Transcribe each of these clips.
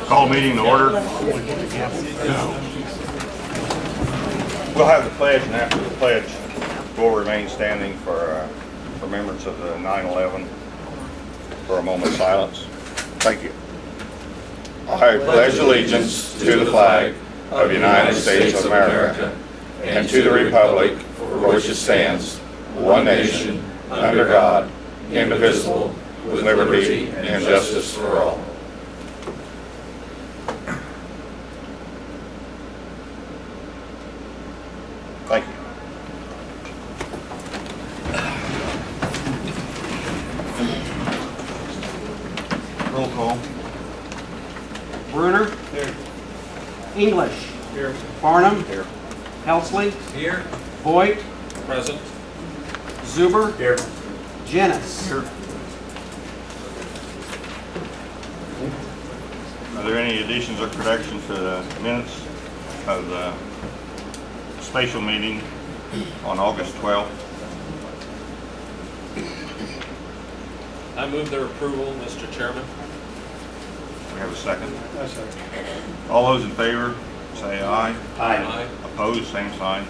Call meeting to order. We'll have the pledge, and after the pledge, we'll remain standing for remembrance of the 9/11 for a moment's silence. Thank you. I pledge allegiance to the flag of the United States of America and to the republic for which it stands, one nation, under God, indivisible, with liberty and justice for all. Thank you. Roll call. Bruner. Here. English. Here. Farnham. Here. Helsley. Here. Voigt. Present. Zuber. Here. Jennis. Here. Are there any additions or corrections to the minutes of the spatial meeting on August 12th? I move their approval, Mr. Chairman. We have a second. All those in favor, say aye. Aye. Opposed, same sign.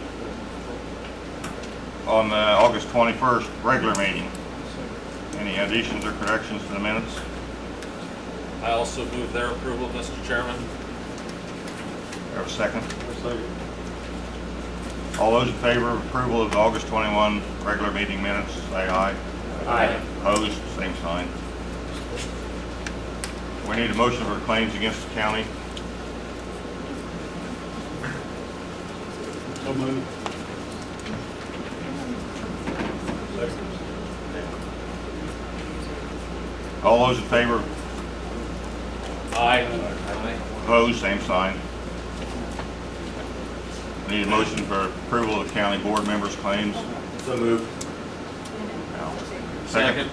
On August 21st, regular meeting, any additions or corrections to the minutes? I also move their approval, Mr. Chairman. We have a second. All those in favor of approval of the August 21 regular meeting minutes, say aye. Aye. Opposed, same sign. We need a motion for claims against the county. So moved. All those in favor, Aye. opposed, same sign. We need a motion for approval of the county board members' claims. So moved. Second.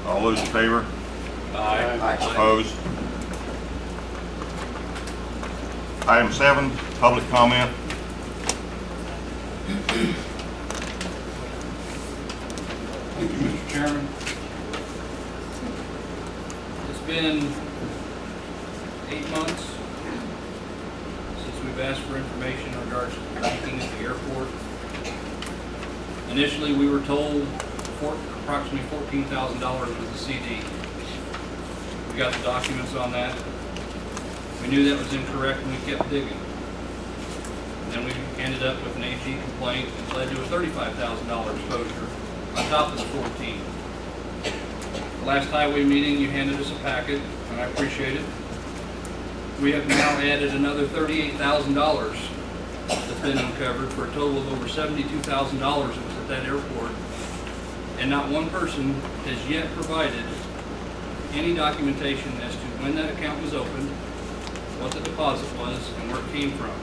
All those in favor, Aye. opposed. Item 7, public comment. Thank you, Mr. Chairman. It's been 8 months since we've asked for information in regards to parking at the airport. Initially, we were told approximately $14,000 was the CD. We got the documents on that. We knew that was incorrect and we kept digging. Then we ended up with an AG complaint that led to a $35,000 exposure on top of the 14. The last highway meeting, you handed us a packet, and I appreciate it. We have now added another $38,000 that's been uncovered for a total of over $72,000 that was at that airport. And not one person has yet provided any documentation as to when that account was opened, what the deposit was, and where it came from.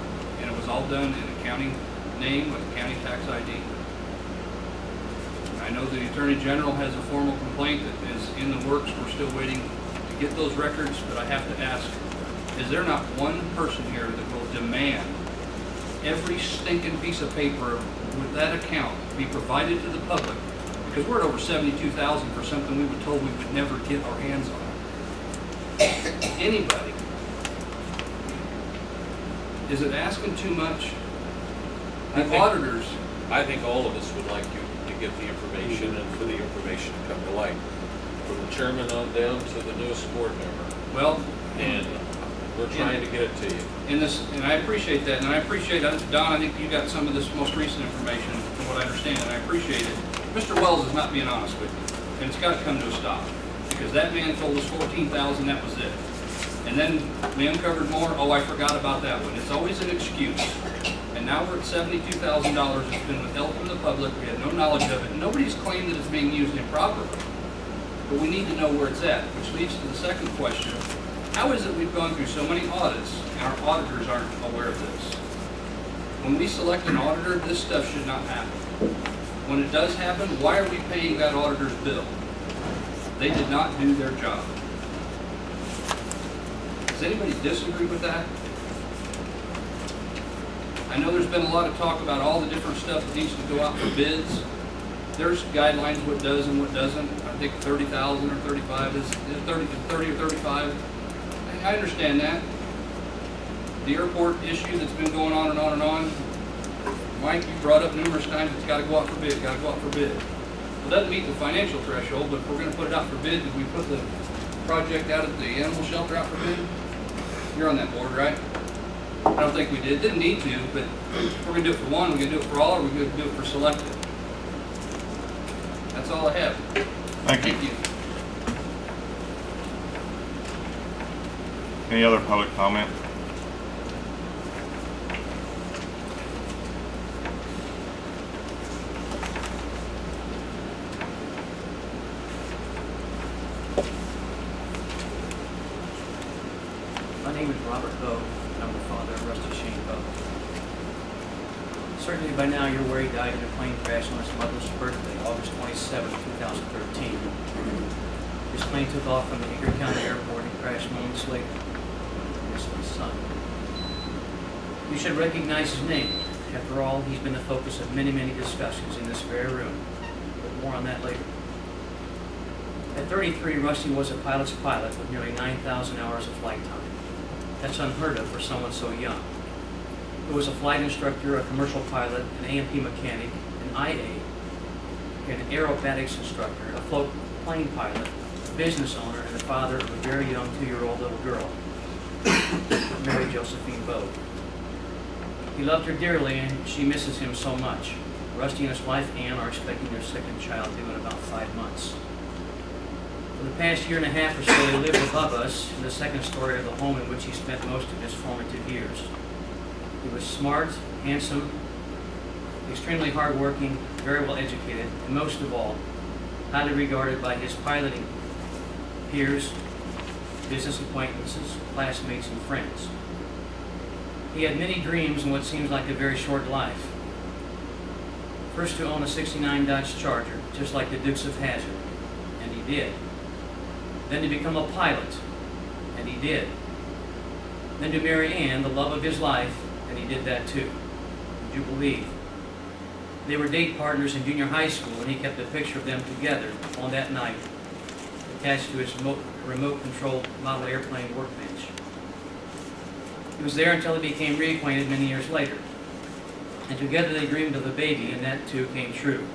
And it was all done in a county name with a county tax ID. I know the Attorney General has a formal complaint that is in the works. We're still waiting to get those records, but I have to ask, is there not one person here that will demand every stinking piece of paper with that account be provided to the public? Because we're at over $72,000 for something we were told we would never get our hands on. Anybody. Is it asking too much? The auditors. I think all of us would like you to get the information and for the information to come to light. From the chairman on down to the newest board member. Well, And we're trying to get it to you. and I appreciate that, and I appreciate, Don, I think you got some of this most recent information from what I understand, and I appreciate it. Mr. Wells is not being honest with you, and it's got to come to a stop, because that man told us 14,000, that was it. And then we uncovered more, oh, I forgot about that one. It's always an excuse. And now we're at $72,000, it's been withheld from the public, we have no knowledge of it, nobody's claimed that it's being used improperly. But we need to know where it's at, which leads to the second question. How is it we've gone through so many audits and our auditors aren't aware of this? When we select an auditor, this stuff should not happen. When it does happen, why are we paying that auditor's bill? They did not do their job. Does anybody disagree with that? I know there's been a lot of talk about all the different stuff that needs to go out for bids. there's guidelines what does and what doesn't. I think 30,000 or 35 is 30 or 35. I understand that. The airport issue that's been going on and on and on, Mike, you brought up numerous times, it's gotta go out for bid, gotta go out for bid. It doesn't meet the financial threshold, but if we're gonna put it out for bid, did we put the project out at the animal shelter out for bid? You're on that board, right? I don't think we did, didn't need to, but if we're gonna do it for one, we're gonna do it for all, or we're gonna do it for selected. That's all I have. Thank you. Thank you. Any other public comment? My name is Robert Bowe, and I'm the father of Rusty Shane Bowe. Certainly by now you're aware he died in a plane crash on his mother's birthday, August 27, 2013. His plane took off from the Edgar County Airport and crashed moments later. This is my son. You should recognize his name. After all, he's been the focus of many, many discussions in this very room. But more on that later. At 33, Rusty was a pilot's pilot with nearly 9,000 hours of flight time. That's unheard of for someone so young. He was a flight instructor, a commercial pilot, an A&P mechanic, an IA, an aerobatics instructor, a float plane pilot, a business owner, and the father of a very young 2-year-old little girl, Mary Josephine Bowe. He loved her dearly, and she misses him so much. Rusty and his wife, Ann, are expecting their second child due in about 5 months. For the past year and a half or so, he lived above us in the second story of the home in which he spent most of his formative years. He was smart, handsome, extremely hardworking, very well educated, and most of all, highly regarded by his piloting peers, business acquaintances, classmates, and friends. He had many dreams in what seems like a very short life. First to own a '69 Dodge Charger, just like the Dukes of Hazzard, and he did. Then to become a pilot, and he did. Then to marry Ann, the love of his life, and he did that too. Would you believe? They were date partners in junior high school, and he kept a picture of them together on that night, attached to his remote-controlled model airplane workbench. He was there until they became reacquainted many years later. And together they dreamed of a baby, and that too came true.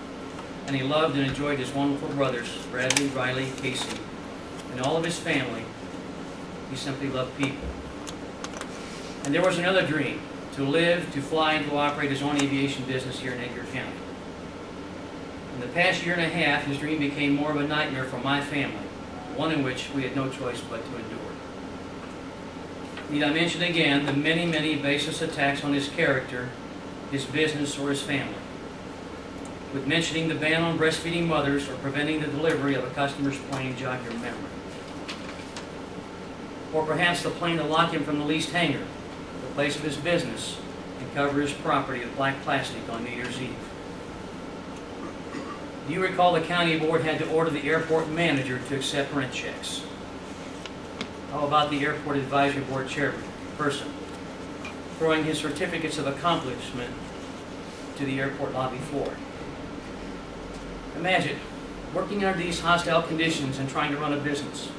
And he loved and enjoyed his wonderful brothers, Bradley, Riley, Casey, and all of his family. He simply loved people. And there was another dream, to live, to fly, and to operate his own aviation business here in Edgar County. In the past year and a half, his dream became more of a nightmare for my family, one in which we had no choice but to endure. Need I mention again the many, many baseless attacks on his character, his business, or his family? With mentioning the ban on breastfeeding mothers or preventing the delivery of a customer's plane jog your memory. Or perhaps the plane to lock him from the leased hangar, the place of his business, and cover his property with black plastic on New Year's Eve. Do you recall the county board had to order the airport manager to accept rent checks? How about the airport advisory board chairperson throwing his certificates of accomplishment to the airport lobby floor? Imagine working under these hostile conditions and trying to run a business.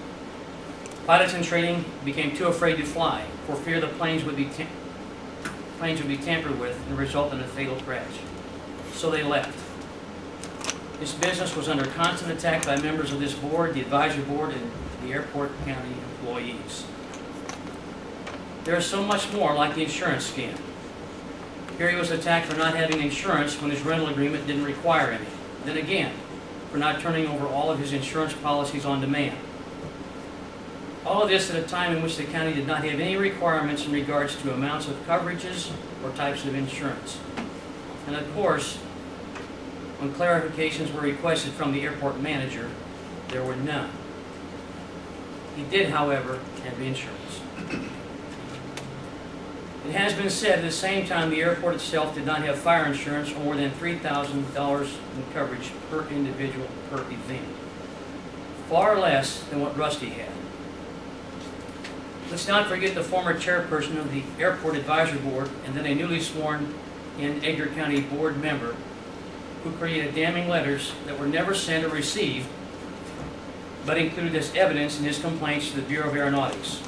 Pilots in training became too afraid to fly for fear the planes would be tampered with and result in a fatal crash. So they left. This business was under constant attack by members of this board, the advisory board, and the airport county employees. There is so much more, like the insurance scam. Here he was attacked for not having insurance when his rental agreement didn't require any. Then again, for not turning over all of his insurance policies on demand. All of this at a time in which the county did not have any requirements in regards to amounts of coverages or types of insurance. And of course, when clarifications were requested from the airport manager, there were none. He did, however, have insurance. It has been said at the same time the airport itself did not have fire insurance or more than $3,000 in coverage per individual per event. Far less than what Rusty had. Let's not forget the former chairperson of the Airport Advisory Board and then a newly sworn in Edgar County board member who created damning letters that were never sent or received, but included as evidence in his complaints to the Bureau of Aeronautics,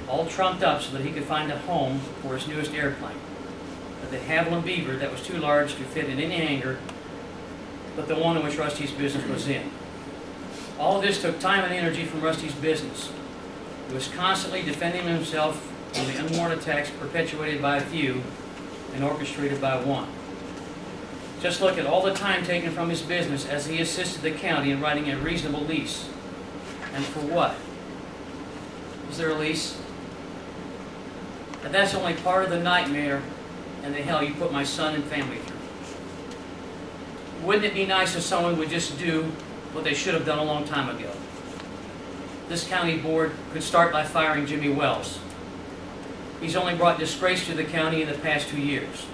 all trumped up so that he could find a home for his newest airplane, the Havilland Beaver that was too large to fit in any hangar but the one in which Rusty's business was in. All of this took time and energy from Rusty's business. He was constantly defending himself from the unwarranted attacks perpetuated by a few and orchestrated by one. Just look at all the time taken from his business as he assisted the county in writing a reasonable lease. And for what? Is there a lease? And that's only part of the nightmare and the hell you put my son and family through. Wouldn't it be nice if someone would just do what they should have done a long time ago? This county board could start by firing Jimmy Wells. He's only brought disgrace to the county in the past 2 years.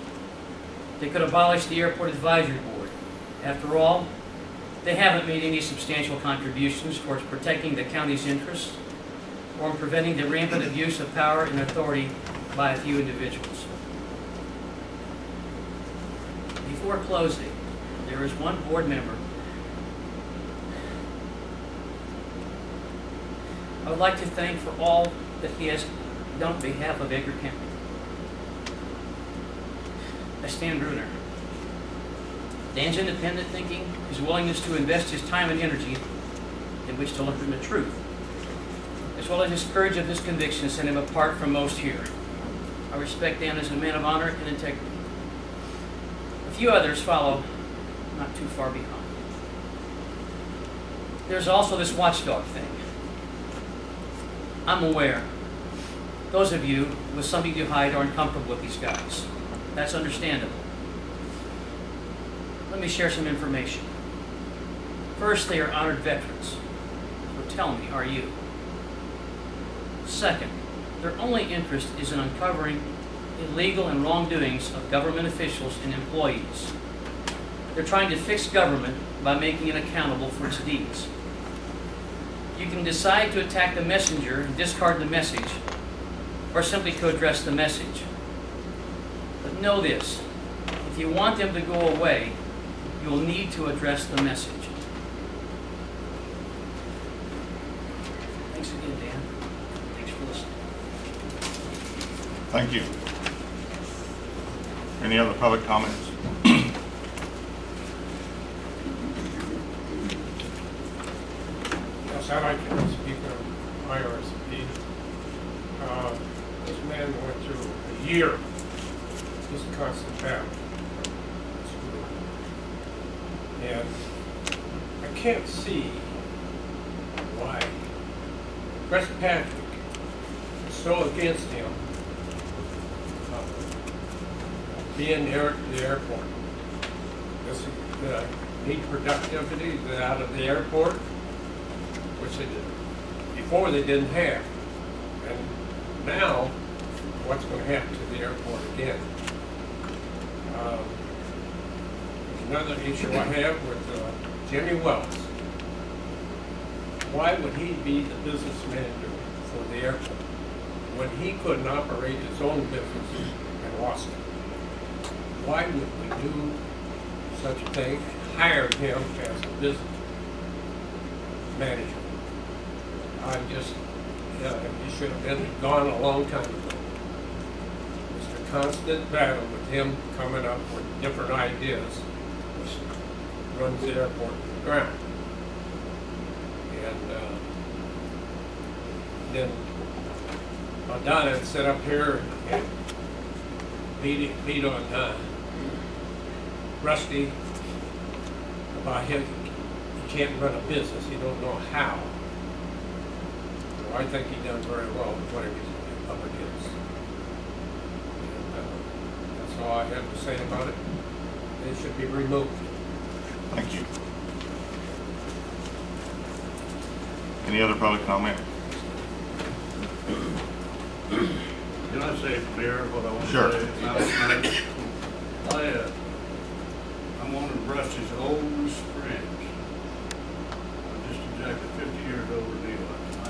They could abolish the airport advisory board. After all, they haven't made any substantial contributions towards protecting the county's interests or in preventing the rampant abuse of power and authority by a few individuals. Before closing, there is one board member I would like to thank for all that he has done on behalf of Edgar County. That's Dan Bruner. Dan's independent thinking, his willingness to invest his time and energy in which to learn the truth, as well as his courage of his conviction set him apart from most here. I respect Dan as a man of honor and integrity. A few others follow not too far behind. There's also this watchdog thing. I'm aware those of you with something to hide are uncomfortable with these guys. That's understandable. Let me share some information. First, they are honored veterans. So tell me, are you? Second, their only interest is in uncovering illegal and wrongdoings of government officials and employees. They're trying to fix government by making it accountable for its deeds. You can decide to attack the messenger and discard the message, or simply to address the message. But know this, if you want them to go away, you'll need to address the message. Thanks again, Dan. Thanks for listening. Thank you. Any other public comments? Yes, I'd like to speak on IRCP. This man went through a year, just constant battle. And I can't see why Chris Patrick is so against him being there at the airport. Does he need productivity out of the airport, which they did before they didn't have, and now what's going to happen to the airport again? Another issue I have with Jimmy Wells. Why would he be the business manager for the airport when he couldn't operate his own business and lost it? Why would we do such a thing and hire him as a business manager? He should have been gone a long time ago. It's a constant battle with him coming up with different ideas, which runs the airport to the ground. And then Donna had set up here and beat on Rusty about him. He can't run a business. He don't know how. So I think he done very well with whatever he's up against. And that's all I have to say about it. It should be removed. Thank you. Any other public comment? Can I say, Mayor, what I want Sure. to say? I'm one of Rusty's oldest friends. I'm just exactly 50 years older than he was. I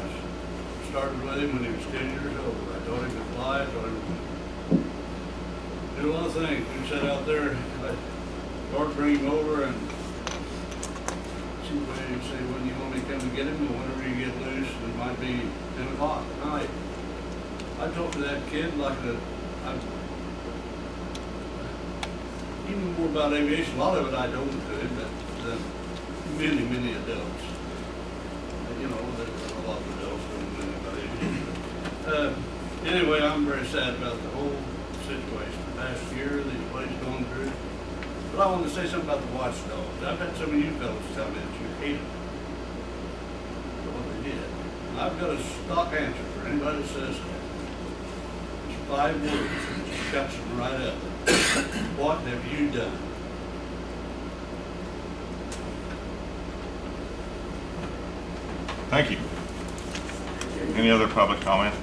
started with him when he was 10 years old. I taught him to fly, I taught him to do a lot of things. We sat out there, or bring him over and see what they say when you want me to come and get him, or whenever you get loose, it might be 10 o'clock at night. I talked to that kid like even more about aviation. A lot of it I don't do, but many adults. You know, there's a lot of adults don't know about aviation. Anyway, I'm very sad about the whole situation. The past year, these places going through. But I want to say something about the watchdogs. I've had some of you fellows tell me that you hate them for what they did. And I've got a stock answer for anybody that says that. It's 5 words, and it cuts them right up. What have you done? Thank you. Any other public comment?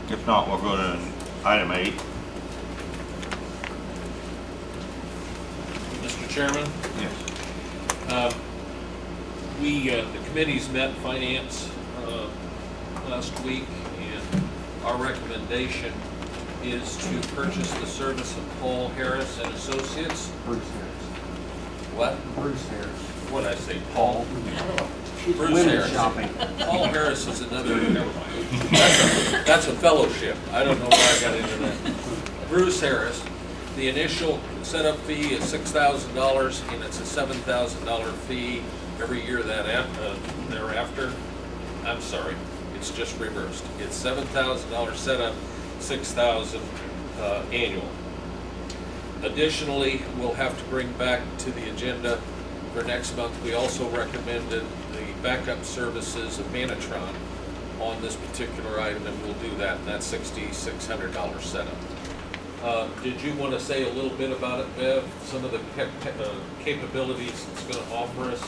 If not, we'll go to item 8. Mr. Chairman, Yes. the committees met finance last week, and our recommendation is to purchase the service of Paul Harris and Associates. Bruce Harris. What? Bruce Harris. What'd I say, Paul? Bruce Women's Harris. shopping. Paul Harris is another, never mind. That's a fellowship. I don't know why I got into that. Bruce Harris, the initial setup fee is $6,000, and it's a $7,000 fee every year thereafter. I'm sorry, it's just reversed. It's $7,000 setup, $6,000 annual. Additionally, we'll have to bring back to the agenda for next month. We also recommended the backup services of Manatron on this particular item, and we'll do that, and that's $6,600 setup. Did you want to say a little bit about it, Bev? Some of the capabilities it's going to offer us?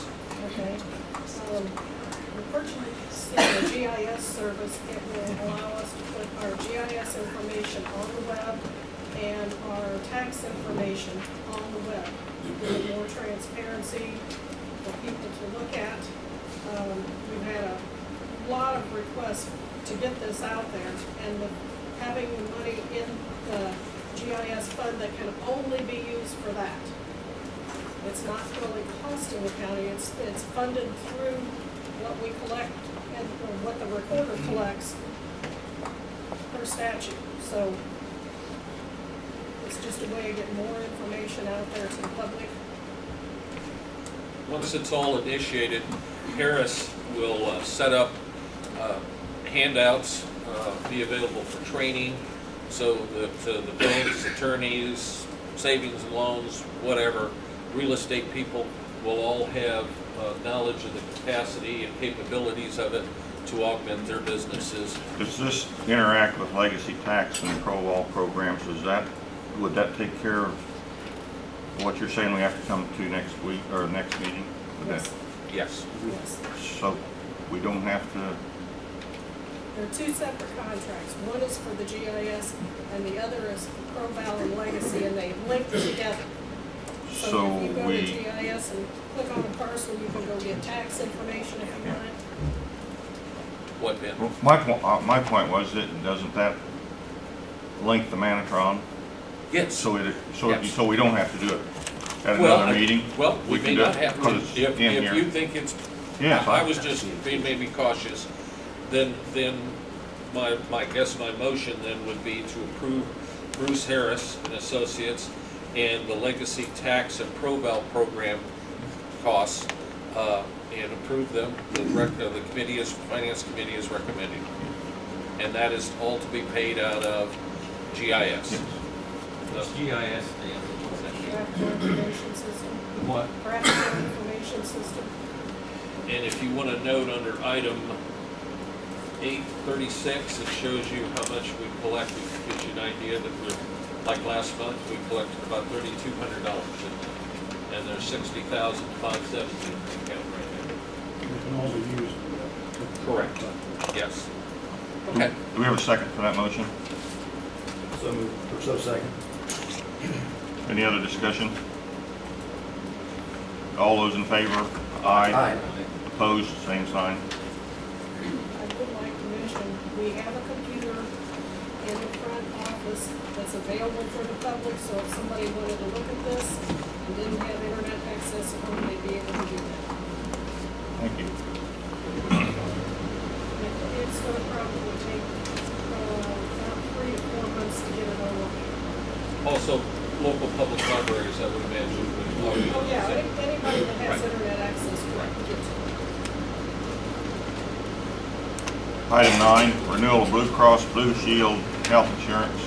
Okay, we're purchasing the GIS service. It will allow us to put our GIS information on the web and our tax information on the web. Give more transparency for people to look at. We've had a lot of requests to get this out there, and having the money in the GIS fund that can only be used for that. It's not really costing the county, it's funded through what we collect and or what the recorder collects per statute. So it's just a way of getting more information out there to the public. Once it's all initiated, Harris will set up handouts, be available for training, so that the banks, attorneys, savings and loans, whatever, real estate people will all have knowledge of the capacity and capabilities of it to augment their businesses. Does this interact with legacy tax and pro-wall programs? Would that take care of what you're saying we have to come to next week or next meeting? Would Yes. that- Yes. Yes. So we don't have to, There are two separate contracts. One is for the GIS and the other is for ProVal and Legacy, and they link together. So if you go to we, GIS and click on a parcel, you can go get tax information if you want it. What, Ben? well, my point was that doesn't that link the Manatron? Yes. So we don't have to do it at Well, another meeting? Well, we may can do not it have because to. it's If in you here. think it's, Yes, I was just being maybe cautious, then my guess, my motion then would be to approve Bruce Harris and Associates and the legacy tax and ProVal program costs, and approve them. The finance committee is recommending. And that is all to be paid out of GIS. What's GIS stand for? What's that mean? Graphical information system. What? Graphical information system. And if you want to note under item 836, it shows you how much we collect. It gives you an idea that like last month, we collected about $3,200 and there's $60,517 in the account right now. It can all be used. Correct. Yes. Okay. Do we have a second for that motion? So moved, or so second. Any other discussion? All those in favor? Aye. Opposed, same sign. I would like to mention, we have a computer in the front office service that's available for the public, so if somebody wanted to look at this and didn't have internet access at home, they'd be able to do that. Thank you. It's gonna probably take, about 3 to 4 months to get it online. Also, local public libraries, I would imagine, would already. Oh, yeah, anybody that has Right. internet access can get to it. Item 9, renewal of Blue Cross Blue Shield health insurance.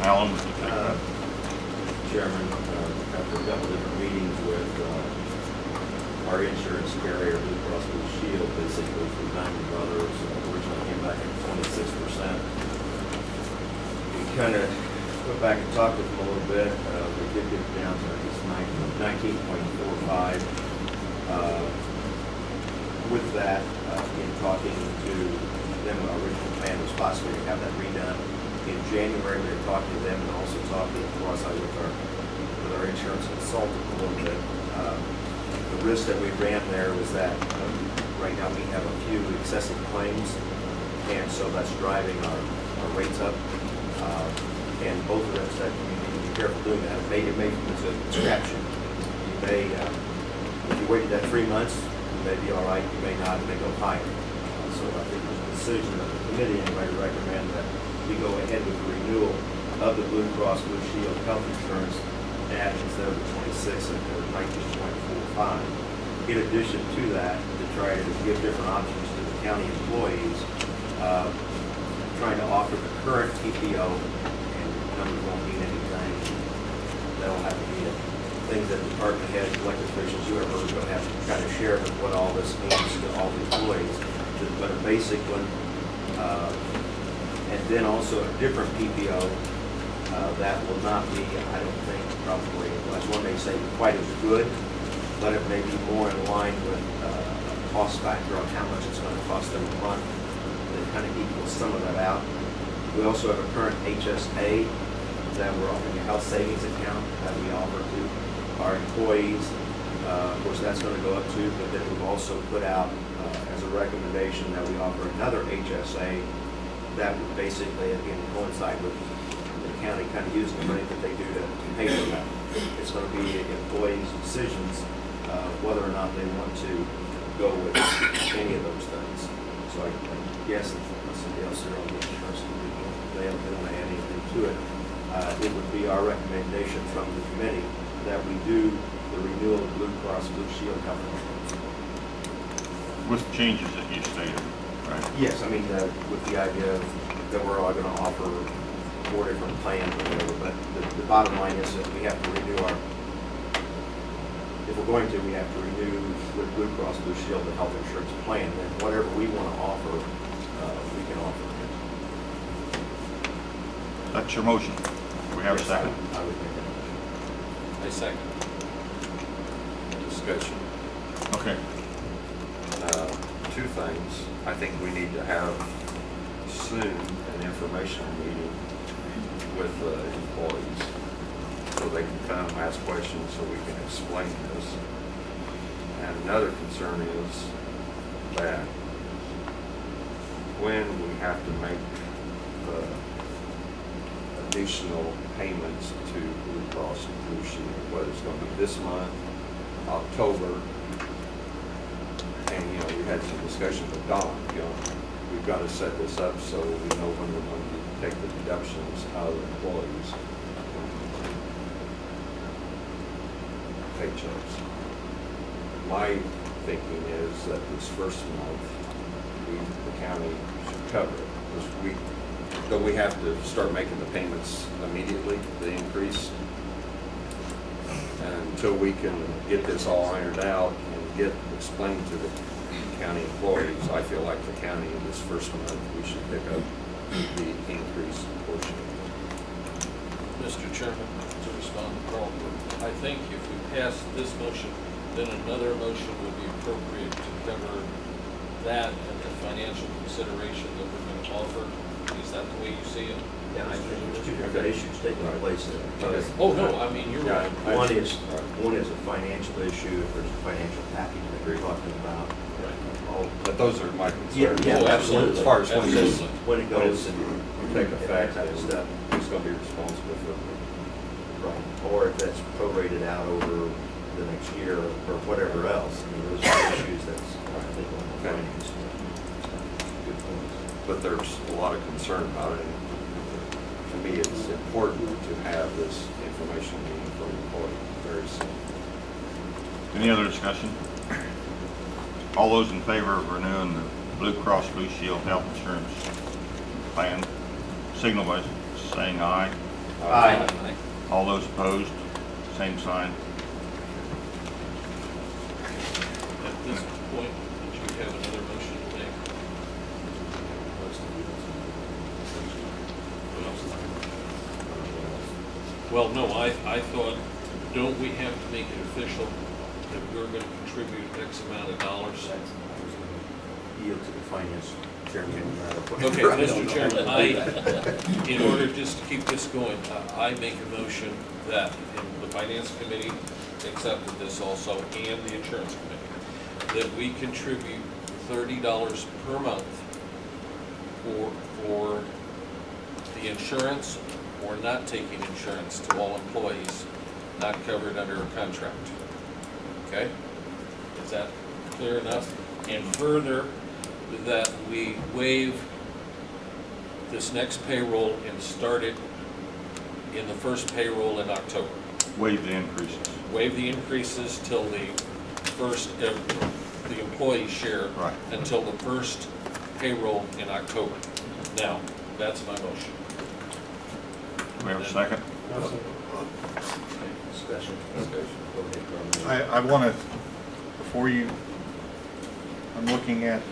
Alan, would you take that? Chairman, after a couple different meetings with our insurance carrier, Blue Cross Blue Shield, basically through Diamond Brothers, originally came back at 26%. We kind of went back and talked with them a little bit. We did get it down to at least 19.45. With that, in talking to them, our original plan was possibly to have that redone in January. We were talking to them and also talking, of course, with our insurance consultant a little bit. The risk that we ran there was that right now we have a few excessive claims, and so that's driving our rates up. And both of them said you need to be careful doing that. It may it's a distraction. You may, if you waited that 3 months, you may be all right. You may not. It may go higher. So I think it was a decision of the committee anyway to recommend that we go ahead with the renewal of the Blue Cross Blue Shield health insurance at instead of the 26 and the 19.45. In addition to that, to try to give different options to the county employees, trying to offer the current PPO, and numbers won't mean anything. That'll have to be things that department heads, elected officials, whoever is going to have to kind of share with what all this means to all the employees. But a basic one, and then also a different PPO that will not be, I don't think, probably, as one may say, quite as good, but it may be more in line with a cost factor on how much it's going to cost them a month. That kind of equals some of that out. We also have a current HSA that we're offering, a health savings account that we offer to our employees. Of course, that's going to go up too, but then we've also put out as a recommendation that we offer another HSA that would basically, again, coincide with the county kind of using the money that they do to pay for that. It's going to be employees' decisions whether or not they want to go with any of those things. So I guess if somebody else here on the insurance, they don't want to add anything to it, it would be our recommendation from the committee that we do the renewal of Blue Cross Blue Shield health insurance. With changes that you stated, right? Yes, I mean, with the idea that we're all going to offer 4 different plans or whatever, but the bottom line is that we have to renew if we're going to, we have to renew with Blue Cross Blue Shield the health insurance plan, and whatever we want to offer, we can offer. That's your motion. Do we have a Yes, second? I would make that motion. I second. Discussion. Okay. 2 things. I think we need to have soon an informational meeting with the employees so they can come ask questions so we can explain this. And another concern is that when we have to make the additional payments to Blue Cross Blue Shield, whether it's going to be this month, October, and we had some discussion with Don. We've got to set this up so we know when we're going to take the deductions out of the employees' paychecks. My thinking is that this first month, the county should cover it, because don't we have to start making the payments immediately, the increase? And until we can get this all ironed out and get explained to the county employees, I feel like the county in this first month, we should pick up the increased portion. Mr. Chairman, to respond to Carl, I think if we pass this motion, then another motion would be appropriate to cover that and the financial consideration that we're going to offer. Is that the way you see it? Yeah, I think there's 2 different issues taking place there. Because Oh, no, I mean, you're right. One is a financial issue, if there's a financial package that we're talking about. Right. all, But those are my concerns. Yeah, Oh, absolutely. As far as when this, Absolutely. when it goes and take effect, type of stuff. who's gonna be responsible for it? Right. Or if that's prorated out over the next year or whatever else. I mean, those are issues that's, I think, on the finance. Good point. But there's a lot of concern about it. And to me, it's important to have this information meeting for the employee very soon. Any other discussion? All those in favor of renewing the Blue Cross Blue Shield health insurance plan, signal by saying aye. Aye. All those opposed, same sign. At this point, did you have another motion to make? Well, no, I thought, don't we have to make it official that we're gonna contribute X amount of dollars? Yield to the finance chairman. Okay, Mr. Chairman, in order just to keep this going, I make a motion that the Finance Committee accepted this also, and the Insurance Committee, that we contribute $30 per month for the insurance or not taking insurance to all employees not covered under a contract. Okay? Is that clear enough? And further, that we waive this next payroll and start it in the first payroll in October. Waive the increases. Waive the increases till the first, the employee share. Right. Until the first payroll in October. Now, that's my motion. Do we have a second? Discussion. Discussion. Go ahead, Carmen. I want to, before you, I'm looking at,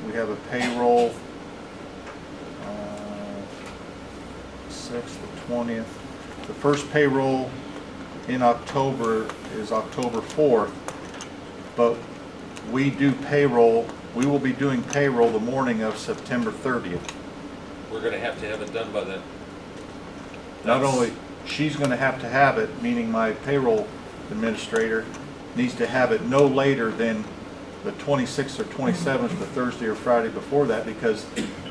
we have a payroll, 6th, the 20th. The first payroll in October is October 4th, but we do payroll, we will be doing payroll the morning of September 30th. We're gonna have to have it done by then. Not That's- only, she's gonna have to have it, meaning my payroll administrator needs to have it no later than the 26th or 27th, the Thursday or Friday before that, because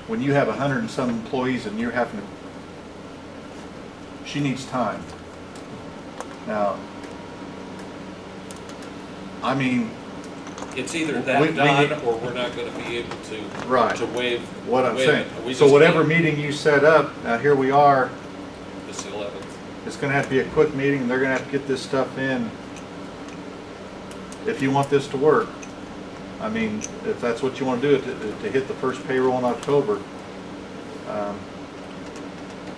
when you have 100 and some employees and you're having to, she needs time. Now, I mean, It's either We that need- done, or we're not gonna be able to. Right. To waive. what I'm waive saying, it. We so just whatever can't. meeting you set up, now here we are, It's the 11th. it's gonna have to be a quick meeting, and they're gonna have to get this stuff in if you want this to work. I mean, if that's what you wanna do, to hit the first payroll in October.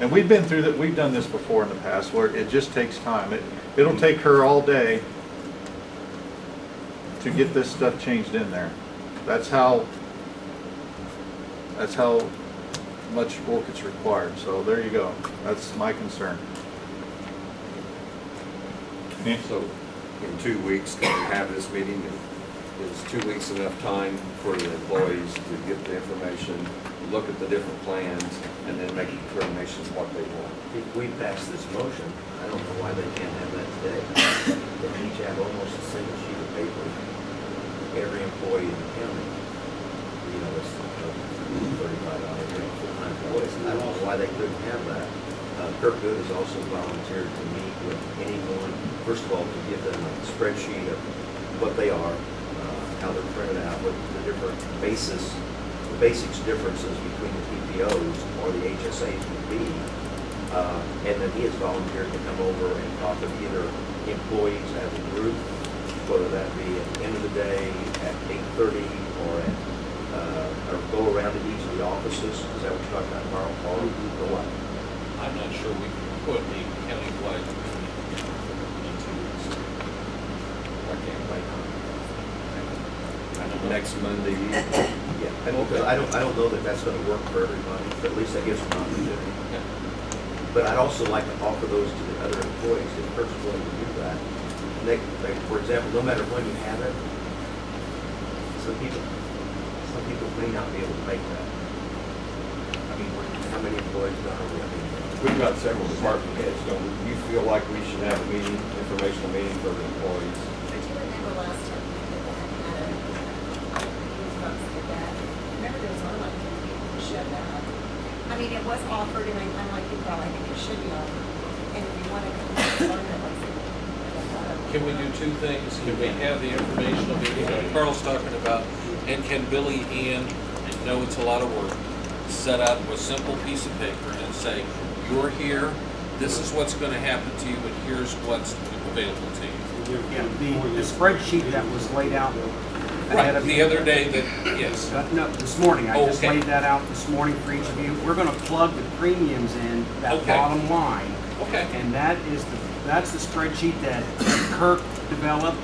And we've been through that, we've done this before in the past, where it just takes time. It'll take her all day to get this stuff changed in there. That's how much work it's required, so there you go. That's my concern. So in 2 weeks, can we have this meeting? Is 2 weeks enough time for the employees to get the information, look at the different plans, and then make a determination of what they want? If we pass this motion, I don't know why they can't have that today. They each have almost a single sheet of paper. Every employee in the county, you know, it's $35 full-time employees. I don't know why they couldn't have that. Kirk Good has also volunteered to meet with anyone, first of all, to give them a spreadsheet of what they are, how they're printed out, what the different basics differences between the PPOs or the HSAs would be. And then he has volunteered to come over and talk to either employees as a group, whether that be at the end of the day, at 8:30, or go around to each of the offices. Is that what you're talking about, Carl? Or what? I'm not sure we can put the countywide into this. I can't wait. Next Monday, Yeah, because I don't know that that's gonna work for everybody, but at least that gives them an opportunity. Yeah. But I'd also like to offer those to the other employees if Kirk's willing to do that. For example, no matter when you have it, some people may not be able to make that. I mean, how many employees are we? I mean, we've got several department heads, don't we? You feel like we should have a meeting, informational meeting for the employees? I do remember last time we did that, should have. I mean, it was offered, and I'm like you, Carl, I think it should be offered. And if you want to learn it, Can we do two things? Can we have the informational meeting that Carl's talking about, and can Billy Ann, and know it's a lot of work, set up a simple piece of paper and say, you're here, this is what's gonna happen to you, and here's what's available to you. Yeah, the spreadsheet that was laid out ahead Right, of the you. other day that, yes, No, this morning, I Oh, just okay. laid that out this morning for each of you. We're gonna plug the premiums in, that Okay. bottom line. okay. And that's the spreadsheet that Kirk developed,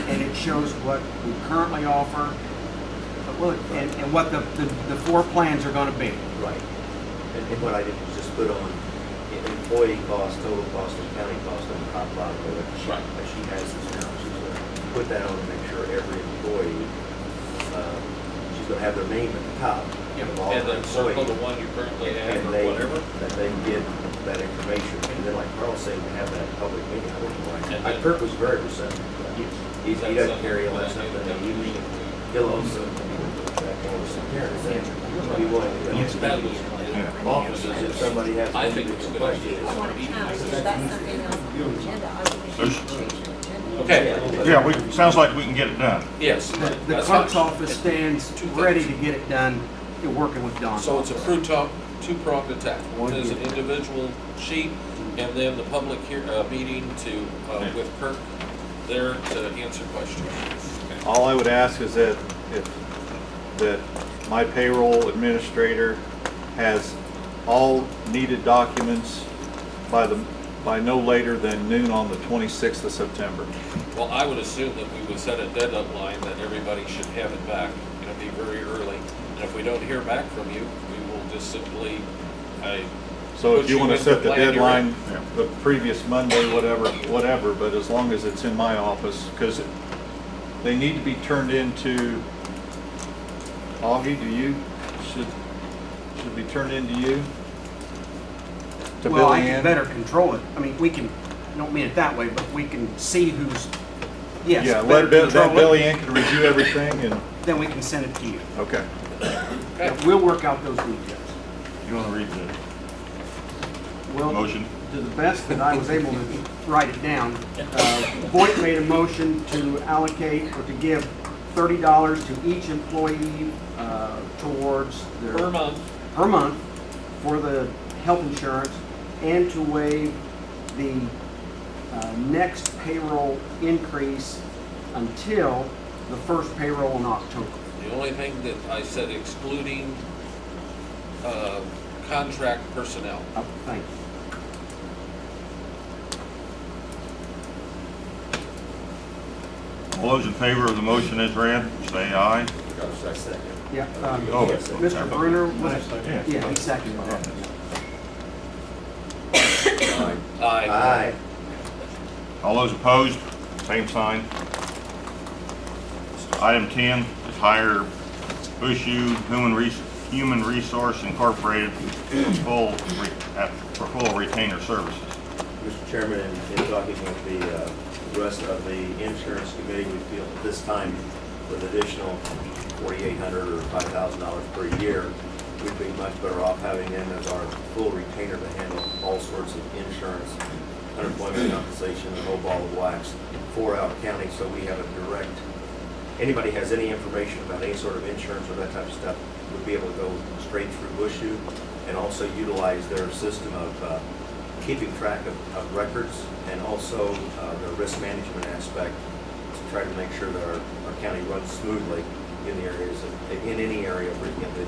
and it shows what we currently offer, and what the four plans are gonna be. Right. And what I did was just put on employee cost, total cost, and county cost on the top line of it. Right. But she has this now, she's gonna put that on to make sure every employee, she's gonna have their name at the top. of all And her then circle the employees. one you currently have And or they, whatever. that they get that information, and then like Carl said, we have that public meeting, I don't know And why. then- Kirk was very receptive. He doesn't carry a lot of stuff in the evening, he'll also, check all the parents, and be willing to Yes, that was- offices if somebody has. I think it's a good idea. I want to challenge, if that's something else on the agenda, I would think we should change the agenda. Okay, Yeah, sounds like we can get it done. yes. The that's clerk's fine. office stands Two things. ready to get it done, working with Don. So it's a two-pronged attack. One is an individual sheet, and then the public meeting with Kirk there to answer questions. Okay. All I would ask is that that my payroll administrator has all needed documents by no later than noon on the 26th of September. Well, I would assume that we would set a deadline that everybody should have it back. It'll be very early. And if we don't hear back from you, we will just simply, So if you want to Put you set the in the plan you're in. deadline, the previous Monday, whatever, but as long as it's in my office, because they need to be turned into, Augie, should be turned into you? To Well, I Billy can Ann? better control it. I mean, we can, I don't mean it that way, but we can see who's, yes, Yeah, better then control Billy it, Ann can review everything and, then we can send it to you. okay. Yeah, we'll work out those details. You want to read the Well, motion? to the best that I was able to write it down, Voight made a motion to allocate or to give $30 to each employee towards their per month, per month for the health insurance, and to waive the next payroll increase until the first payroll in October. the only thing that I said excluding contract personnel. Thank you. All those in favor of the motion as read, say aye. Got a second? Yeah, Oh, Mr. Bruner, was it? Yeah. Yeah, he seconded that. Aye. Aye. All those opposed, same sign. Item 10 is hire Bushu Human Resource Incorporated for full retainer services. Mr. Chairman, in talking with the rest of the insurance committee, we feel at this time with additional $4,800 or $5,000 per year, we'd be much better off having them as our full retainer to handle all sorts of insurance, unemployment compensation, the whole ball of wax for our county, so we have a direct, anybody has any information about any sort of insurance or that type of stuff, would be able to go straight through Bushu and also utilize their system of keeping track of records and also the risk management aspect to try to make sure that our county runs smoothly in the areas of, in any area of insurance. I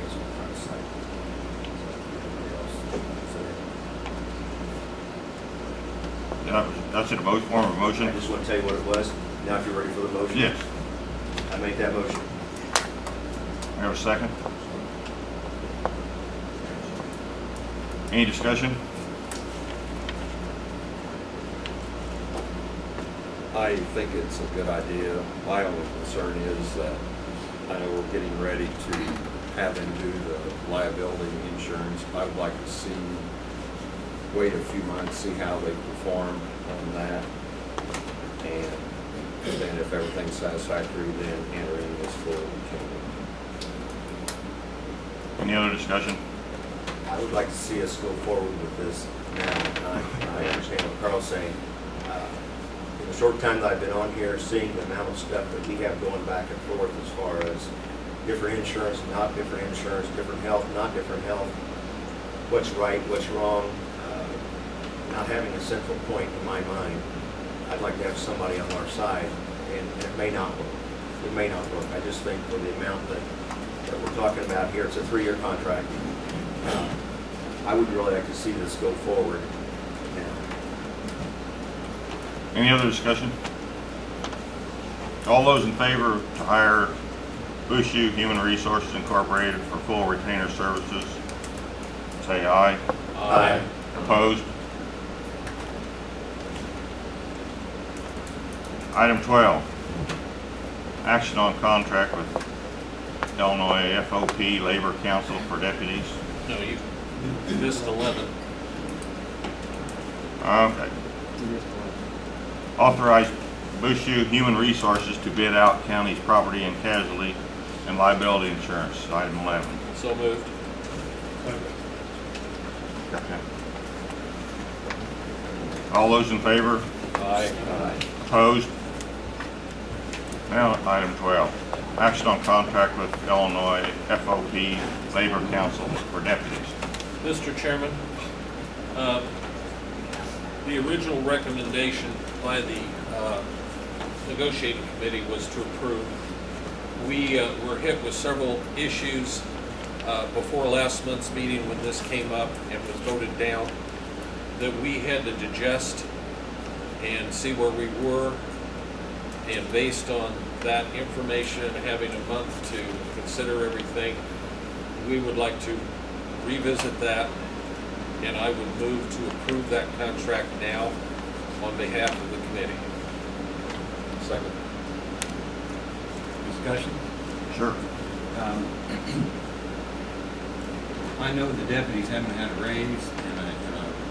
guess what I'm trying to say. That's in a form of a motion? I just want to tell you what it was. Now, if you're ready for the motion. Yes. I make that motion. I have a second. Any discussion? I think it's a good idea. My only concern is that I know we're getting ready to have them do the liability insurance. I would like to wait a few months, see how they perform on that. And then if everything's satisfactory, then enter in this full retainer. Any other discussion? I would like to see us go forward with this now. I understand what Carl's saying. In the short time that I've been on here, seeing the amount of stuff that we have going back and forth as far as different insurance, not different insurance, different health, not different health, what's right, what's wrong, not having a central point in my mind. I'd like to have somebody on our side, and it may not work. It may not work. I just think for the amount that we're talking about here, it's a 3-year contract. I would really like to see this go forward now. Any other discussion? All those in favor to hire Bushu Human Resources Incorporated for full retainer services, say aye. Aye. Opposed? Item 12, action on contract with Illinois FOP Labor Council for deputies. No, you missed 11. Okay. Authorize Bushu Human Resources to bid out county's property and casualty and liability insurance, item 11. So moved. Okay. All those in favor? Aye. Opposed? Now, item 12, action on contract with Illinois FOP Labor Council for deputies. Mr. Chairman, the original recommendation by the negotiating committee was to approve. We were hit with several issues before last month's meeting when this came up and was voted down that we had to digest and see where we were. And based on that information and having a month to consider everything, we would like to revisit that, and I would move to approve that contract now on behalf of the committee. Second. Discussion? Sure. I know the deputies haven't had a raise, and I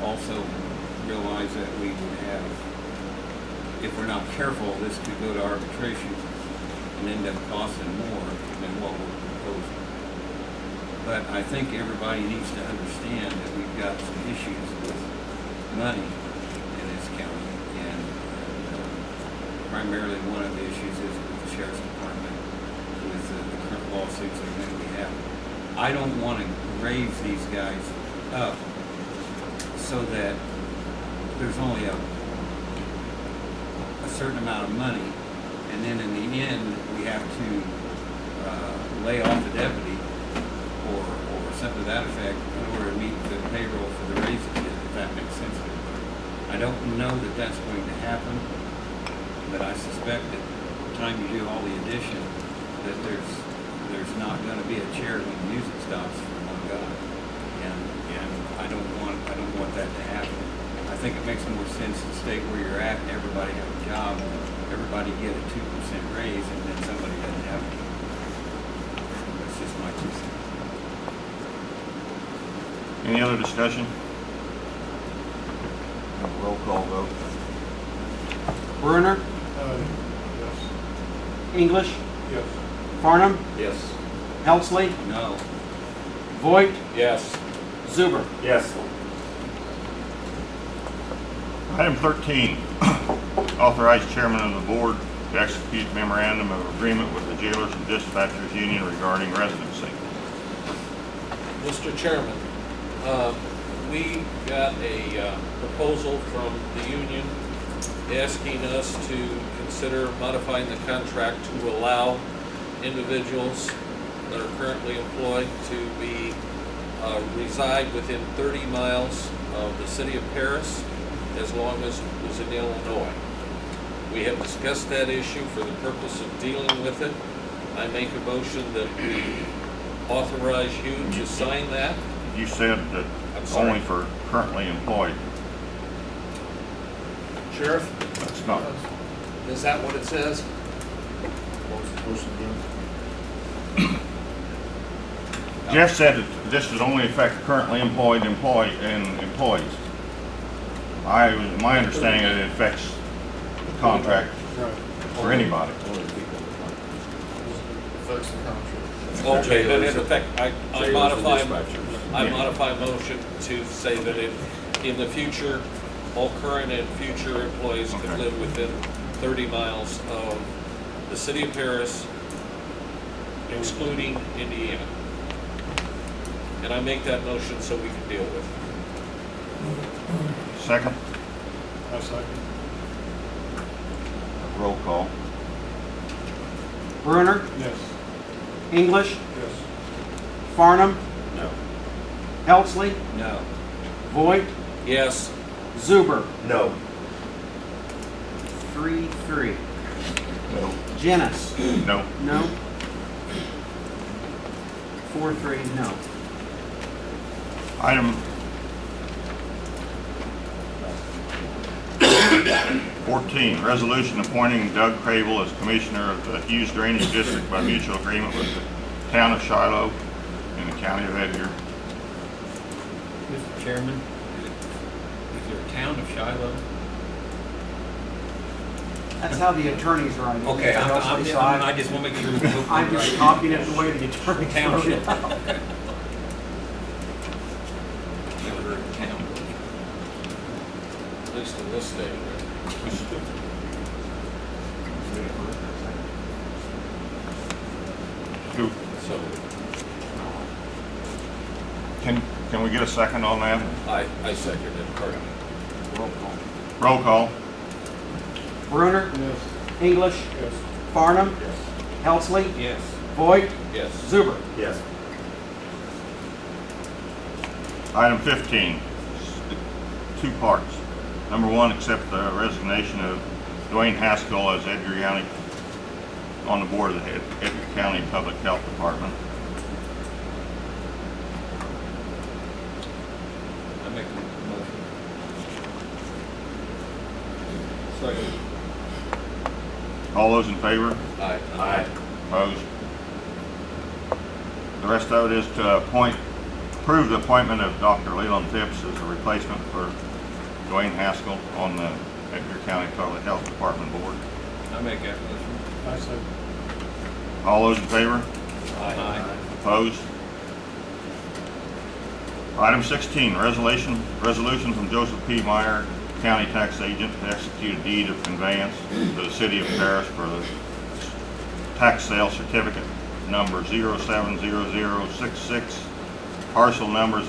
also realize that we would have, if we're not careful, this could go to arbitration and end up costing more than what we're proposing. But I think everybody needs to understand that we've got some issues with money in this county, and primarily one of the issues is with the sheriff's department, with the current lawsuits that are going to be happening. I don't want to raise these guys up so that there's only a certain amount of money, and then in the end we have to lay off the deputy or something to that effect in order to meet the payroll for the raises, if that makes sense to you. I don't know that that's going to happen, but I suspect that by the time you do all the addition, that there's not going to be a chair when the music stops for one guy, and I don't want that to happen. I think it makes more sense to stay where you're at and everybody have a job, and everybody get a 2% raise, and then somebody doesn't have it. That's just my 2 cents. Any other discussion? Roll call vote. Bruner, Yes. English, Yes. Farnham, Yes. Helsley, No. Voigt, Yes. Zuber. Yes. Item 13, authorize chairman of the board to execute memorandum of agreement with the jailers and dispatchers union regarding residency. Mr. Chairman, we got a proposal from the union asking us to consider modifying the contract to allow individuals that are currently employed to be reside within 30 miles of the city of Paris, as long as it was in Illinois. We have discussed that issue for the purpose of dealing with it. I make a motion that we authorize you to sign that. You said that I'm sorry. only for currently employed. Sheriff? That's not. Is that what it says? Jeff said that this would only affect currently employed employees. My understanding that it affects the contract Right. for anybody. Affects the contract. Okay, then in effect, I Jailers and modify, dispatchers. I modify motion to say that in the future, all current and future employees can Okay. live within 30 miles of the city of Paris, excluding Indiana. And I make that motion so we can deal with it. Second, I second. roll call. Brunner, Yes. English, Yes. Farnum, No. Helsley, No. Voigt, Yes, Zuber. No. 3-3. No. Janice, No. no. 4-3, no. Item 14, resolution appointing Doug Crable as Commissioner of the Hughes Drainage District by mutual agreement with the Town of Shiloh and the County of Edgar. Mr. Chairman, is there a town of Shiloh? That's how the attorneys write it. Okay, Helsley, so I- I just want to make sure. we vote I'm just right. copying it the way the attorneys wrote Township. it. Okay. Never heard of town. at least in this state. Who, So can we get a second on that? I second it, pardon me. Roll call. Brunner, Yes. English, Yes. Farnum, Yes. Helsley, Yes. Voigt, Yes. Zuber. Yes. Item 15, two parts. Number one, accept the resignation of Dwayne Haskell as Edgar County, on the board of the Edgar County Public Health Department. I make a motion. Second. All those in favor? Aye. Aye. Opposed? The rest of it is to approve the appointment of Dr. Leland Phipps as a replacement for Dwayne Haskell on the Edgar County Public Health Department Board. I make that motion. I second. All those in favor? Aye. Opposed? Item 16, resolution from Joseph P. Meyer, County Tax Agent, to execute a deed of conveyance to the City of Paris for the tax sale certificate number 070066, parcel number